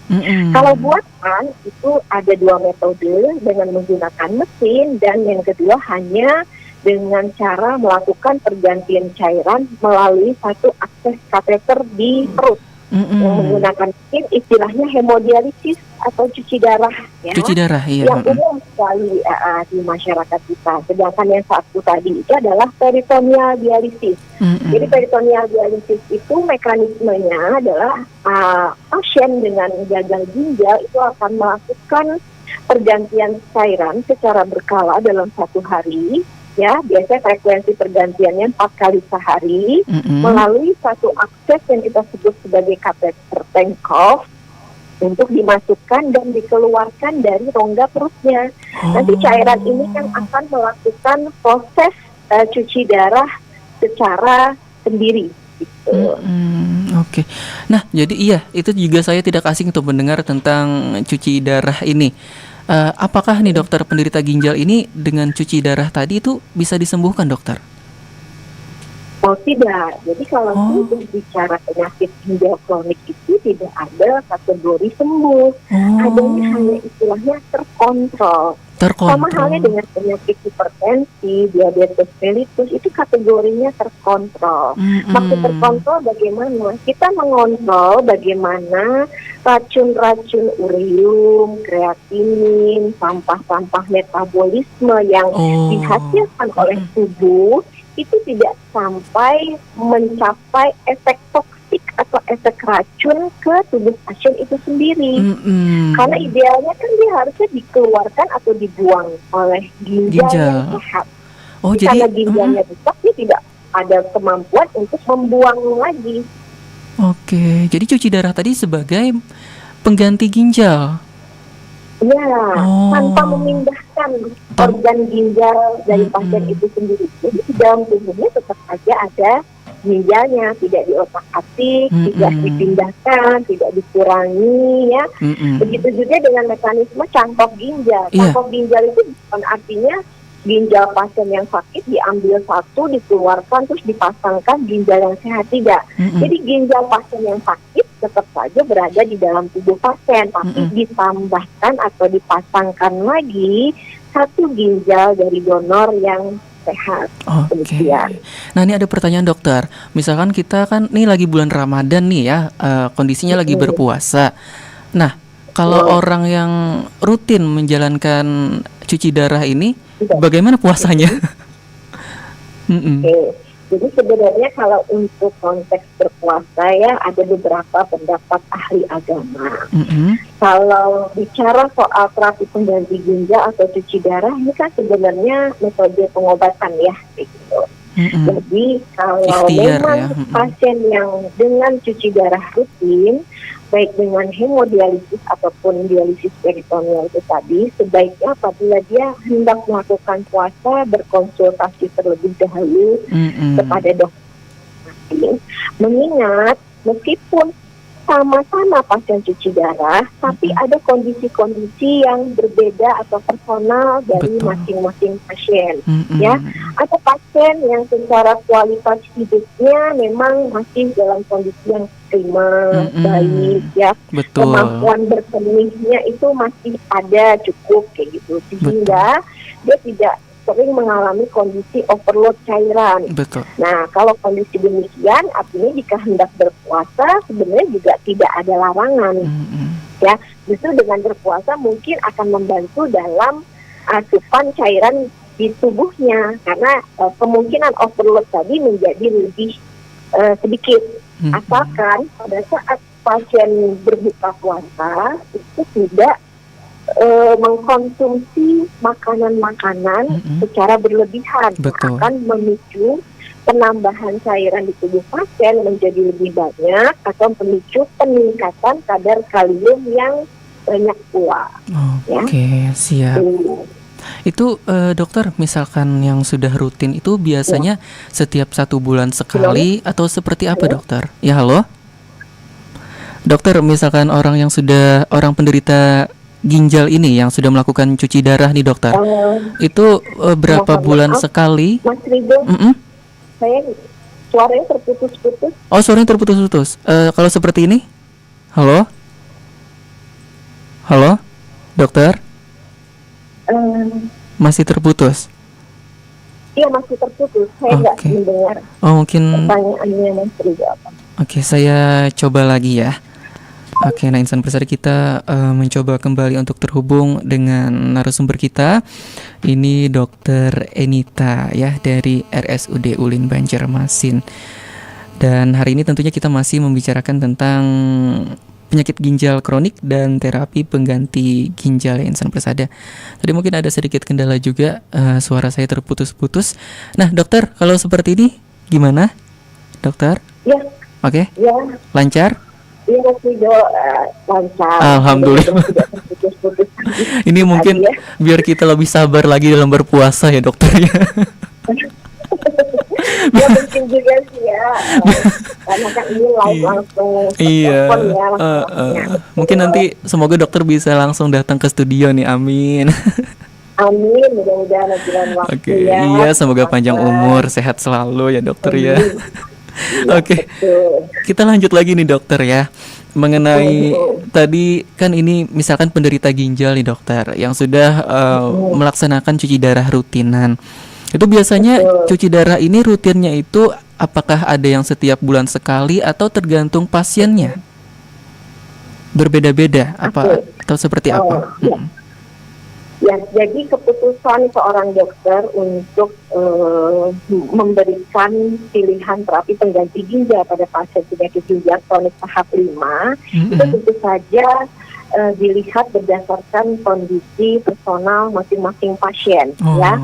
Kalau buatan itu ada dua metode, dengan menggunakan mesin dan yang kedua hanya dengan cara melakukan pergantian cairan melalui satu akses kateter di perut. Yang menggunakan mesin istilahnya hemodialisis atau cuci darah, ya. Cuci darah, iya. Yang umum sekali di masyarakat kita. Sedangkan yang satu tadi itu adalah peritoneal dialisis. Jadi peritoneal dialisis itu mekanismenya adalah pasien dengan gagal ginjal itu akan melakukan pergantian cairan secara berkala dalam satu hari ya, biasanya frekuensi pergantiannya 4 kali sehari melalui satu akses yang kita sebut sebagai kateter Tenkov untuk dimasukkan dan dikeluarkan dari rongga perutnya. Nanti cairan ini kan akan melakukan proses cuci darah secara sendiri. Gitu. Oke. Nah, jadi iya, itu juga saya tidak asing untuk mendengar tentang cuci darah ini. Apakah nih dokter, penderita ginjal ini dengan cuci darah tadi itu bisa disembuhkan, dokter? Oh tidak, jadi kalau sudah bicara penyakit ginjal kronik itu tidak ada kategori sembuh, adanya hanya istilahnya terkontrol. Sama halnya dengan penyakit hipertensi, diabetes mellitus, itu kategorinya terkontrol. Maksud terkontrol bagaimana? Kita mengontrol bagaimana racun-racun ureum, kreatinin, sampah-sampah metabolisme yang dihasilkan oleh tubuh itu tidak sampai mencapai efek toksik atau efek racun ke tubuh pasien itu sendiri. Karena idealnya kan dia harusnya dikeluarkan atau dibuang oleh ginjal yang sehat. Karena ginjalnya rusak, dia tidak ada kemampuan untuk membuang lagi. Oke, jadi cuci darah tadi sebagai pengganti ginjal. Ya, tanpa memindahkan organ ginjal dari pasien itu sendiri. Jadi di dalam tubuhnya tetap saja ada ginjalnya, tidak diotak-atik, tidak dipindahkan, tidak dikurangi, ya. Begitu juga dengan mekanisme cangkok ginjal. Cangkok ginjal itu bukan artinya ginjal pasien yang sakit diambil satu, dikeluarkan, terus dipasangkan ginjal yang sehat, tidak. Jadi ginjal pasien yang sakit tetap saja berada di dalam tubuh pasien, tapi ditambahkan atau dipasangkan lagi satu ginjal dari donor yang sehat. Nah, ini ada pertanyaan dokter. Misalkan kita kan nih lagi bulan Ramadan nih ya, kondisinya lagi berpuasa. Nah, kalau orang yang rutin menjalankan cuci darah ini, bagaimana puasanya? Jadi sebenarnya kalau untuk konteks berpuasa ya ada beberapa pendapat ahli agama. Kalau bicara soal terapi pengganti ginjal atau cuci darah, ini kan sebenarnya metode pengobatan ya, gitu. Jadi kalau memang pasien yang dengan cuci darah rutin, baik dengan hemodialisis ataupun dialisis peritoneal itu tadi, sebaiknya apabila dia hendak melakukan puasa berkonsultasi terlebih dahulu kepada dokter. Mengingat meskipun sama-sama pasien cuci darah, tapi ada kondisi-kondisi yang berbeda atau personal dari masing-masing pasien. Ya, ada pasien yang secara kualitas hidupnya memang masih dalam kondisi yang prima, baik, ya. Kemampuan berkenihnya itu masih ada cukup kayak gitu, sehingga dia tidak sering mengalami kondisi overload cairan. Nah, kalau kondisi demikian, artinya jika hendak berpuasa sebenarnya juga tidak ada larangan. Ya, justru dengan berpuasa mungkin akan membantu dalam asupan cairan di tubuhnya, karena kemungkinan overload tadi menjadi lebih sedikit. Asalkan pada saat pasien berbuka puasa itu tidak mengkonsumsi makanan-makanan secara berlebihan, akan memicu penambahan cairan di tubuh pasien menjadi lebih banyak atau memicu peningkatan kadar kalium yang banyak pula. Siap. Itu dokter, misalkan yang sudah rutin itu biasanya setiap 1 bulan sekali atau seperti apa dokter? Ya, halo? Dokter, misalkan orang penderita ginjal ini yang sudah melakukan cuci darah nih dokter, itu berapa bulan sekali? Mas Rido, saya suaranya terputus-putus. Oh, suaranya terputus-putus. Kalau seperti ini, halo, dokter, masih terputus? Iya, masih terputus. Saya nggak mendengar. Oh, mungkin pertanyaannya Mas Rido apa? Oke, saya coba lagi ya. Oke, nah Insan Persada kita mencoba kembali untuk terhubung dengan narasumber kita. Ini Dr. Enita ya dari RSUD Ulin Banjarmasin. Dan hari ini tentunya kita masih membicarakan tentang penyakit ginjal kronik dan terapi pengganti ginjal ya Insan Persada. Tadi mungkin ada sedikit kendala juga, suara saya terputus-putus. Nah dokter, kalau seperti ini gimana dokter? Ya. Oke. Ya. Lancar? Iya lancar. Alhamdulillah. Ini mungkin ya. biar kita lebih sabar lagi dalam berpuasa ya dokter ya. Ya mungkin juga sih ya, karena kan ini live langsung. Iya. Ya, mungkin nanti semoga dokter bisa langsung datang ke studio nih, amin. Amin, mudah-mudahan bulan waktu Oke, ya. iya semoga panjang umur, sehat selalu ya dokter ya. Oke, kita lanjut lagi nih dokter ya. Mengenai tadi kan ini misalkan penderita ginjal nih dokter yang sudah melaksanakan cuci darah rutinan. Itu biasanya cuci darah ini rutinnya itu apakah ada yang setiap bulan sekali atau tergantung pasiennya? Berbeda-beda apa atau seperti apa? Ya, jadi keputusan seorang dokter untuk memberikan pilihan terapi pengganti ginjal pada pasien penyakit ginjal kronik tahap 5 itu tentu saja dilihat berdasarkan kondisi personal masing-masing pasien ya.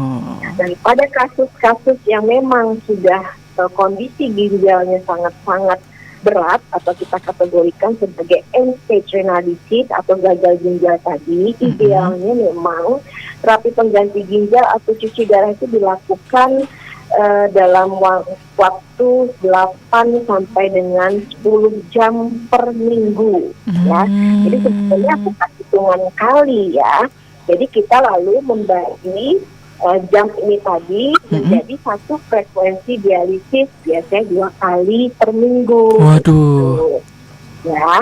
Daripada kasus-kasus yang memang sudah kondisi ginjalnya sangat-sangat berat atau kita kategorikan sebagai end-stage renal disease atau gagal ginjal tadi, idealnya memang terapi pengganti ginjal atau cuci darah itu dilakukan dalam waktu 8 sampai dengan 10 jam per minggu ya. Jadi sebenarnya bukan hitungan kali ya. Jadi kita lalu membagi jam ini tadi menjadi satu frekuensi dialisis biasanya 2 kali per minggu. Waduh. Gitu. Ya.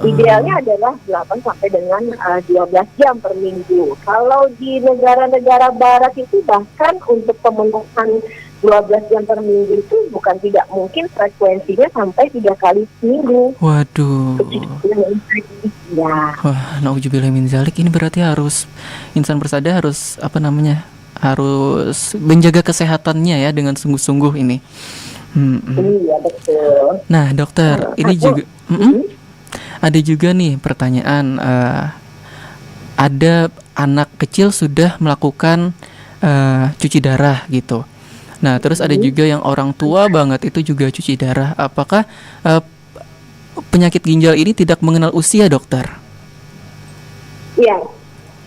Idealnya adalah 8 sampai dengan 12 jam per minggu. Kalau di negara-negara barat itu bahkan untuk pemenuhan 12 jam per minggu itu bukan tidak mungkin frekuensinya sampai 3 kali seminggu. Waduh. Ya. Wah, nauzubillah min zalik. Ini berarti harus Insan Persada harus harus menjaga kesehatannya ya dengan sungguh-sungguh ini. Iya betul. Nah dokter, ini juga ada juga nih pertanyaan. Ada anak kecil sudah melakukan cuci darah gitu. Nah terus ada juga yang orang tua banget itu juga cuci darah. Apakah penyakit ginjal ini tidak mengenal usia dokter? Iya.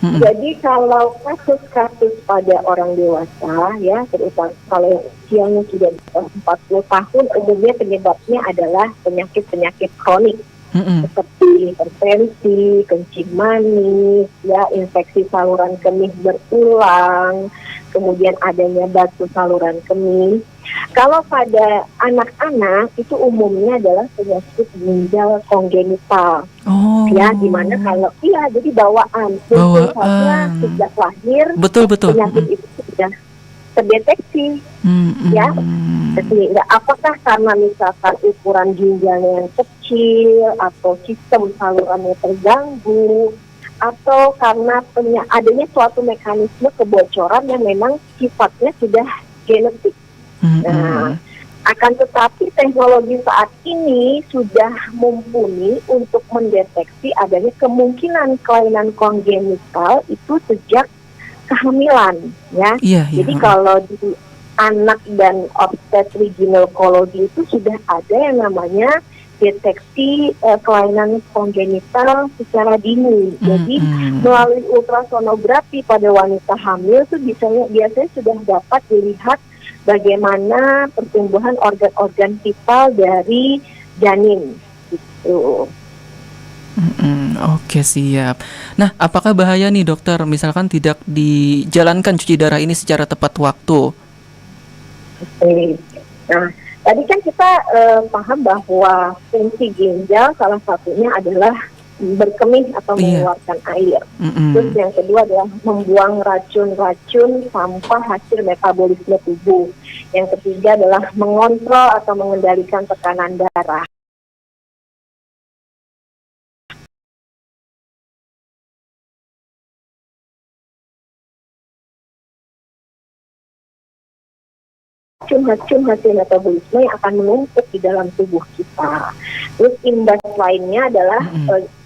Jadi kalau kasus-kasus pada orang dewasa ya, terutama kalau usianya sudah 40 tahun, umumnya penyebabnya adalah penyakit-penyakit kronik seperti hipertensi, kencing manis, ya, infeksi saluran kemih berulang, kemudian adanya batu saluran kemih. Kalau pada anak-anak itu umumnya adalah penyakit ginjal kongenital. Ya, dimana kalau jadi bawaan sejak lahir betul penyakit itu sudah terdeteksi. Ya, sehingga apakah karena misalkan ukuran ginjalnya yang kecil atau sistem salurannya terganggu atau karena adanya suatu mekanisme kebocoran yang memang sifatnya sudah genetik. Nah, akan tetapi teknologi saat ini sudah mumpuni untuk mendeteksi adanya kemungkinan kelainan kongenital itu sejak kehamilan, ya. Jadi kalau di anak dan obstetri ginekologi itu sudah ada yang namanya deteksi kelainan kongenital secara dini. Jadi melalui ultrasonografi pada wanita hamil itu biasanya sudah dapat dilihat bagaimana pertumbuhan organ-organ vital dari janin gitu. Oke, siap. Nah, apakah bahaya nih dokter misalkan tidak dijalankan cuci darah ini secara tepat waktu? Nah, tadi kan kita paham bahwa fungsi ginjal salah satunya adalah berkemih atau mengeluarkan air. Terus yang kedua adalah membuang racun-racun sampah hasil metabolisme tubuh. Yang ketiga adalah mengontrol atau mengendalikan tekanan darah. racun-racun hasil metabolisme yang akan menumpuk di dalam tubuh kita. Terus imbas lainnya adalah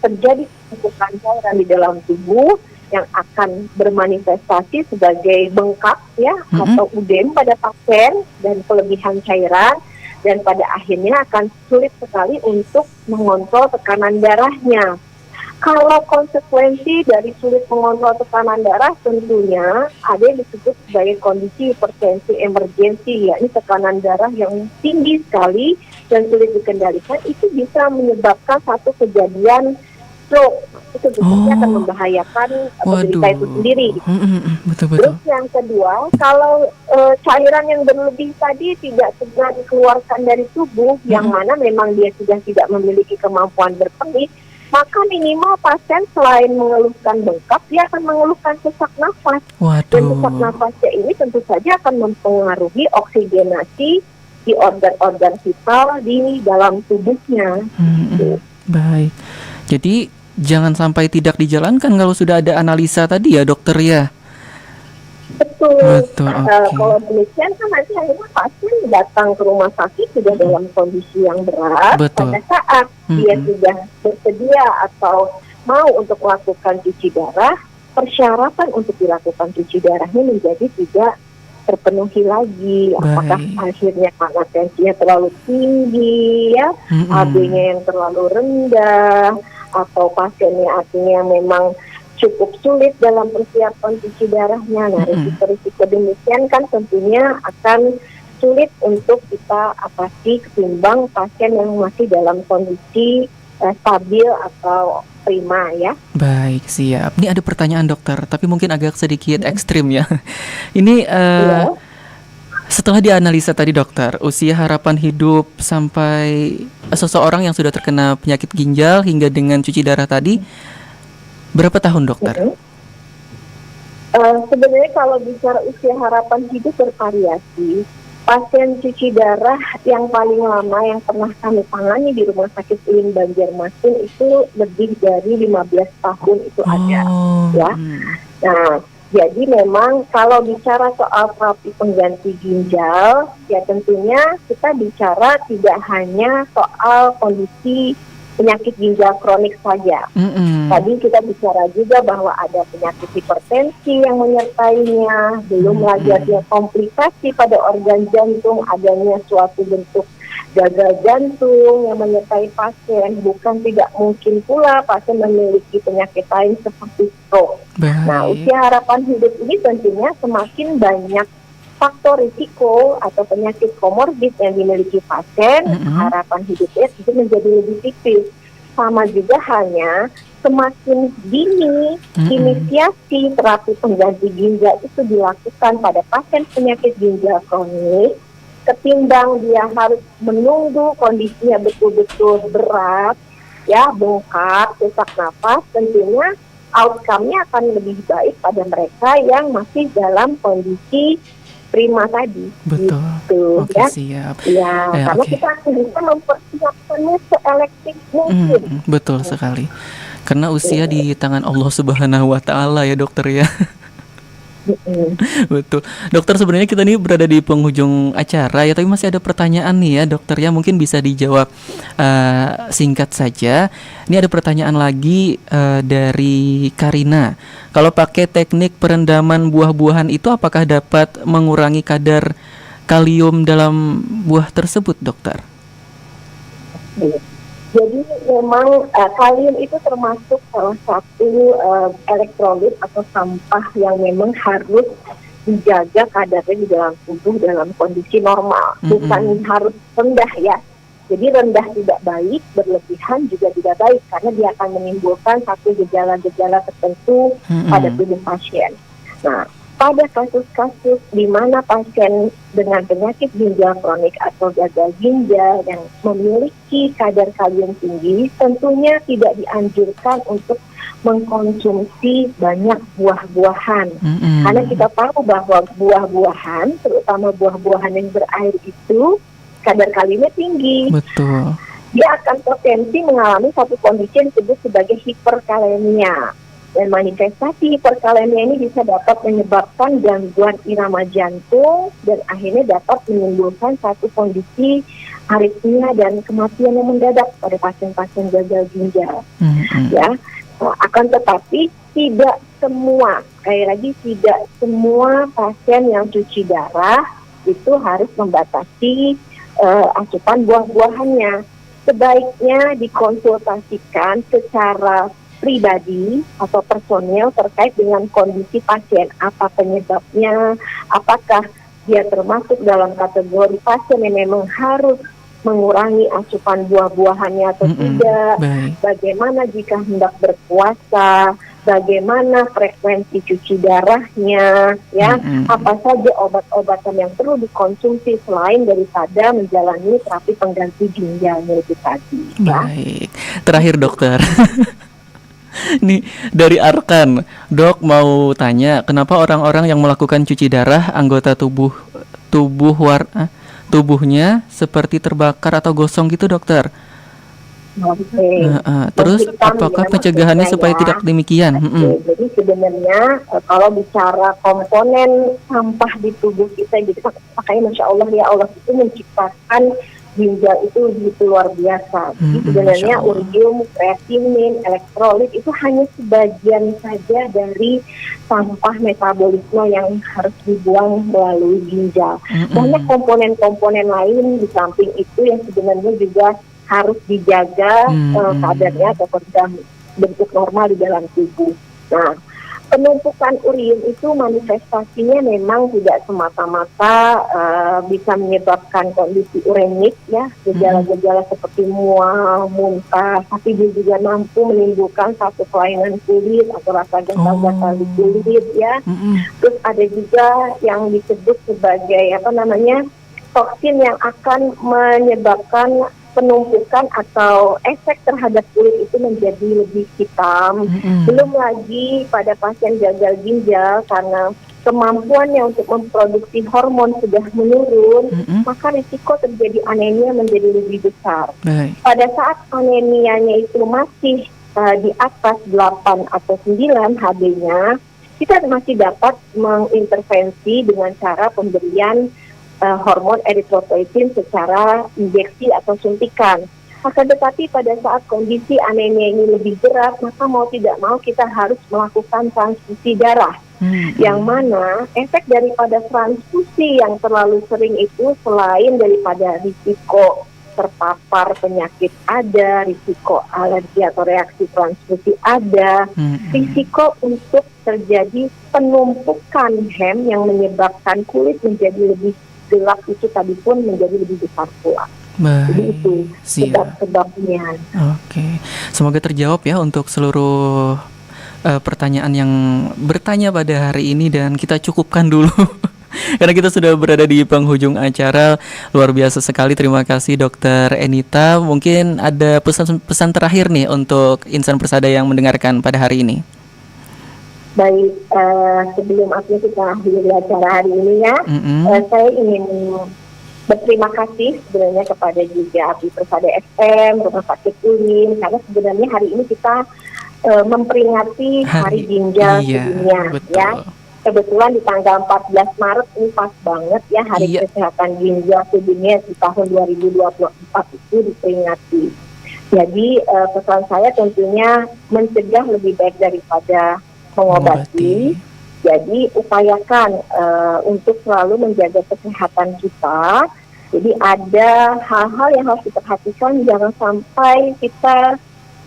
terjadi penumpukan cairan di dalam tubuh yang akan bermanifestasi sebagai bengkak ya atau udem pada pasien dan kelebihan cairan, dan pada akhirnya akan sulit sekali untuk mengontrol tekanan darahnya. Kalau konsekuensi dari sulit mengontrol tekanan darah, tentunya ada yang disebut sebagai kondisi hipertensi emergensi, yakni tekanan darah yang tinggi sekali dan sulit dikendalikan. Itu bisa menyebabkan satu kejadian stroke. Itu tentunya akan membahayakan penderita itu sendiri. Betul-betul. Terus yang kedua, kalau cairan yang berlebih tadi tidak segera dikeluarkan dari tubuh, yang mana memang dia sudah tidak memiliki kemampuan berkemih, maka minimal pasien selain mengeluhkan bengkak, dia akan mengeluhkan sesak nafas. Dan sesak nafasnya ini tentu saja akan mempengaruhi oksigenasi di organ-organ vital di dalam tubuhnya. Baik. Jadi jangan sampai tidak dijalankan kalau sudah ada analisa tadi ya dokter ya. Betul. Kalau demikian kan nanti akhirnya pasien datang ke rumah sakit sudah dalam kondisi yang berat. Pada saat dia sudah bersedia atau mau untuk melakukan cuci darah, persyaratan untuk dilakukan cuci darahnya menjadi tidak terpenuhi lagi. Apakah akhirnya karena tensinya terlalu tinggi ya, AB-nya yang terlalu rendah, atau pasiennya artinya memang cukup sulit dalam persiapan cuci darahnya. Nah, risiko-risiko demikian kan tentunya akan sulit untuk kita atasi ketimbang pasien yang masih dalam kondisi stabil atau prima ya. Baik, siap. Ini ada pertanyaan dokter, tapi mungkin agak sedikit ekstrim ya. Ini setelah dianalisa tadi dokter, usia harapan hidup sampai seseorang yang sudah terkena penyakit ginjal hingga dengan cuci darah tadi, berapa tahun dokter? Sebenarnya kalau bicara usia harapan hidup bervariasi. Pasien cuci darah yang paling lama yang pernah kami tangani di Rumah Sakit UIN Banjarmasin itu lebih dari 15 tahun itu ada. Ya. Nah, jadi memang kalau bicara soal terapi pengganti ginjal, ya tentunya kita bicara tidak hanya soal kondisi penyakit ginjal kronik saja. Tadi kita bicara juga bahwa ada penyakit hipertensi yang menyertainya, belum lagi ada komplikasi pada organ jantung, adanya suatu bentuk gagal jantung yang menyertai pasien. Bukan tidak mungkin pula pasien memiliki penyakit lain seperti stroke. Nah, usia harapan hidup ini tentunya semakin banyak faktor risiko atau penyakit komorbid yang dimiliki pasien, harapan hidupnya itu menjadi lebih tipis. Sama juga halnya semakin dini inisiasi terapi pengganti ginjal itu dilakukan pada pasien penyakit ginjal kronik, ketimbang dia harus menunggu kondisinya betul-betul berat, ya bengkak, sesak nafas, tentunya outcome-nya akan lebih baik pada mereka yang masih dalam kondisi prima tadi. Betul. Gitu, Oke, siap. Ya, karena kita bisa mempersiapkannya seelektif mungkin. Betul sekali. Karena usia di tangan Allah Subhanahu wa taala ya, dokter ya. Betul. Dokter, sebenarnya kita ini berada di penghujung acara ya, tapi masih ada pertanyaan nih ya, dokter ya, mungkin bisa dijawab singkat saja. Ini ada pertanyaan lagi dari Karina. Kalau pakai teknik perendaman buah-buahan itu apakah dapat mengurangi kadar kalium dalam buah tersebut, dokter? Jadi memang kalium itu termasuk salah satu elektrolit atau sampah yang memang harus dijaga kadarnya di dalam tubuh dalam kondisi normal. Bukan harus rendah ya. Jadi rendah tidak baik, berlebihan juga tidak baik karena dia akan menimbulkan satu gejala-gejala tertentu pada tubuh pasien. Nah, pada kasus-kasus di mana pasien dengan penyakit ginjal kronik atau gagal ginjal yang memiliki kadar kalium tinggi, tentunya tidak dianjurkan untuk mengkonsumsi banyak buah-buahan. Karena kita tahu bahwa buah-buahan, terutama buah-buahan yang berair itu, kadar kaliumnya tinggi. Betul. Dia akan potensi mengalami satu kondisi yang disebut sebagai hiperkalemia. Dan manifestasi hiperkalemia ini bisa dapat menyebabkan gangguan irama jantung dan akhirnya dapat menimbulkan satu kondisi aritmia dan kematian yang mendadak pada pasien-pasien gagal ginjal. Ya, akan tetapi tidak semua, sekali lagi tidak semua pasien yang cuci darah itu harus membatasi asupan buah-buahannya. Sebaiknya dikonsultasikan secara pribadi atau personil terkait dengan kondisi pasien, apa penyebabnya, apakah dia termasuk dalam kategori pasien yang memang harus mengurangi asupan buah-buahannya atau tidak, bagaimana jika hendak berpuasa, bagaimana frekuensi cuci darahnya, ya, apa saja obat-obatan yang perlu dikonsumsi selain daripada menjalani terapi pengganti ginjalnya itu tadi. Baik, terakhir dokter. Nih dari Arkan, Dok mau tanya, kenapa orang-orang yang melakukan cuci darah anggota tubuhnya seperti terbakar atau gosong gitu, dokter? Terus apakah pencegahannya supaya tidak demikian? Jadi sebenarnya kalau bicara komponen sampah di tubuh kita, gitu, makanya Masya Allah ya, Allah itu menciptakan ginjal itu begitu luar biasa. Jadi sebenarnya urium, kreatinin, elektrolit itu hanya sebagian saja dari sampah metabolisme yang harus dibuang melalui ginjal. Banyak komponen-komponen lain di samping itu yang sebenarnya juga harus dijaga kadarnya atau bentuk normal di dalam tubuh. Nah, penumpukan urium itu manifestasinya memang tidak semata-mata bisa menyebabkan kondisi uremik, ya, gejala-gejala seperti mual, muntah, tapi dia juga mampu menimbulkan satu kelainan kulit atau rasa gatal-gatal di kulit, ya. Terus ada juga yang disebut sebagai toksin yang akan menyebabkan penumpukan atau efek terhadap kulit itu menjadi lebih hitam. Belum lagi pada pasien gagal ginjal, karena kemampuannya untuk memproduksi hormon sudah menurun, maka risiko terjadi anemia menjadi lebih besar. Pada saat anemianya itu masih di atas 8 atau 9 HB-nya, kita masih dapat mengintervensi dengan cara pemberian hormon eritropoietin secara injeksi atau suntikan. Akan tetapi pada saat kondisi anemia ini lebih berat, maka mau tidak mau kita harus melakukan transfusi darah. Yang mana efek daripada transfusi yang terlalu sering itu, selain daripada risiko terpapar penyakit ada, risiko alergi atau reaksi transfusi ada, risiko untuk terjadi penumpukan hem yang menyebabkan kulit menjadi lebih gelap itu tadi pun menjadi lebih besar pula. Jadi itu sebab-sebabnya. Oke, semoga terjawab ya untuk seluruh pertanyaan yang bertanya pada hari ini, dan kita cukupkan dulu karena kita sudah berada di penghujung acara. Luar biasa sekali, terima kasih Dokter Enita. Mungkin ada pesan terakhir nih untuk insan Persada yang mendengarkan pada hari ini. Baik, sebelum kita akhiri acara hari ini ya, saya ingin berterima kasih sebenarnya kepada juga Abdi Persada FM, Rumah Sakit UIN, karena sebenarnya hari ini kita memperingati Hari Ginjal Sedunia, ya. Kebetulan di tanggal 14 Maret ini pas banget ya, Hari Kesehatan Ginjal Sedunia di tahun 2024 itu diperingati. Jadi pesan saya tentunya mencegah lebih baik daripada mengobati. Jadi upayakan untuk selalu menjaga kesehatan kita. Jadi ada hal-hal yang harus diperhatikan, jangan sampai kita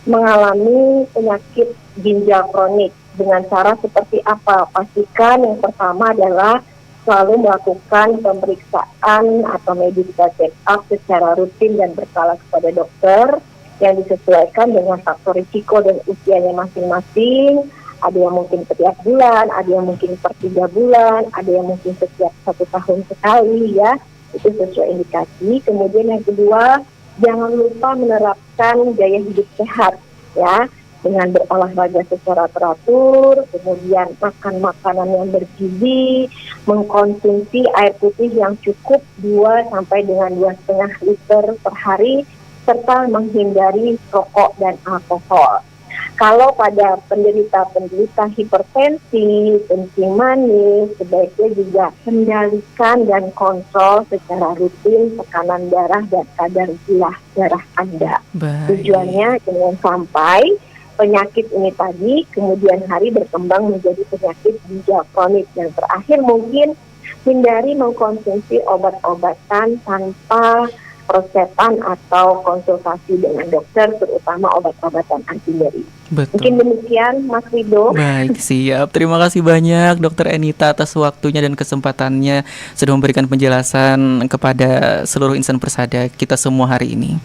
mengalami penyakit ginjal kronik. Dengan cara seperti apa? Pastikan yang pertama adalah selalu melakukan pemeriksaan atau medical check up secara rutin dan berkala kepada dokter yang disesuaikan dengan faktor risiko dan usianya masing-masing. Ada yang mungkin setiap bulan, ada yang mungkin per 3 bulan, ada yang mungkin setiap 1 tahun sekali, ya. Itu sesuai indikasi. Kemudian yang kedua, jangan lupa menerapkan gaya hidup sehat, ya, dengan berolahraga secara teratur, kemudian makan makanan yang bergizi, mengkonsumsi air putih yang cukup 2 sampai dengan 2,5 liter per hari, serta menghindari rokok dan alkohol. Kalau pada penderita hipertensi, kencing manis, sebaiknya juga kendalikan dan kontrol secara rutin tekanan darah dan kadar gula darah Anda. Baik. Tujuannya jangan sampai penyakit ini tadi kemudian hari berkembang menjadi penyakit ginjal kronik. Dan terakhir mungkin hindari mengkonsumsi obat-obatan tanpa resepan atau konsultasi dengan dokter, terutama obat-obatan anti nyeri. Betul. Mungkin demikian, Mas Rido. Baik, siap. Terima kasih banyak Dokter Enita atas waktunya dan kesempatannya sudah memberikan penjelasan kepada seluruh insan Persada kita semua hari ini.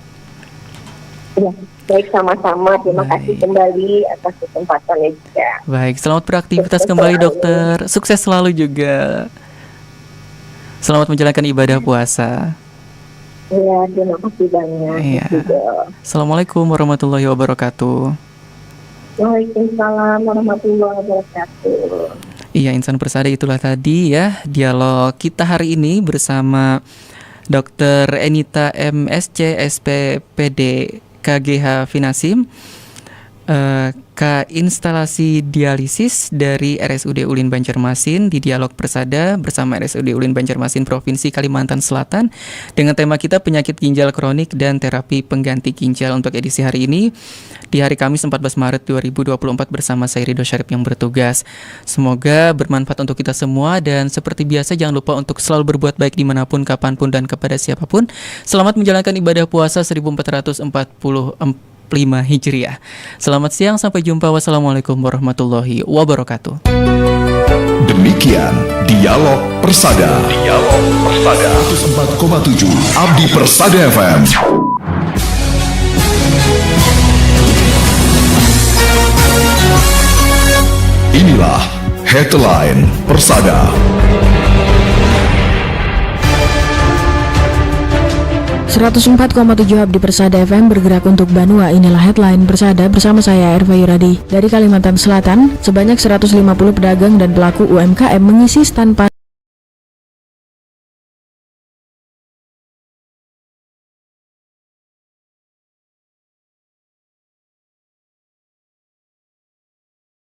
Ya, baik, sama-sama. Terima kasih kembali atas kesempatannya juga. Baik, selamat beraktivitas kembali dokter. Sukses selalu juga. Selamat menjalankan ibadah puasa. Ya, terima kasih banyak. Iya. Assalamualaikum warahmatullahi wabarakatuh. Waalaikumsalam warahmatullahi wabarakatuh. Iya, insan Persada, itulah tadi ya dialog kita hari ini bersama Dr. Enita MSc SPPD KGH Finasim, instalasi dialisis dari RSUD Ulin Banjarmasin di Dialog Persada bersama RSUD Ulin Banjarmasin Provinsi Kalimantan Selatan dengan tema kita penyakit ginjal kronik dan terapi pengganti ginjal untuk edisi hari ini di hari Kamis 14 Maret 2024 bersama saya Ridho Syarif yang bertugas. Semoga bermanfaat untuk kita semua dan seperti biasa jangan lupa untuk selalu berbuat baik dimanapun, kapanpun, dan kepada siapapun. Selamat menjalankan ibadah puasa 1445 Hijriah. Selamat siang, sampai jumpa. Wassalamualaikum warahmatullahi wabarakatuh. Demikian Dialog Persada. Dialog Persada 104,7 Abdi Persada FM. Inilah Headline Persada. 104,7 Abdi Persada FM bergerak untuk Banua. Inilah Headline Persada bersama saya Erva Yuradi. Dari Kalimantan Selatan, sebanyak 150 pedagang dan pelaku UMKM mengisi stand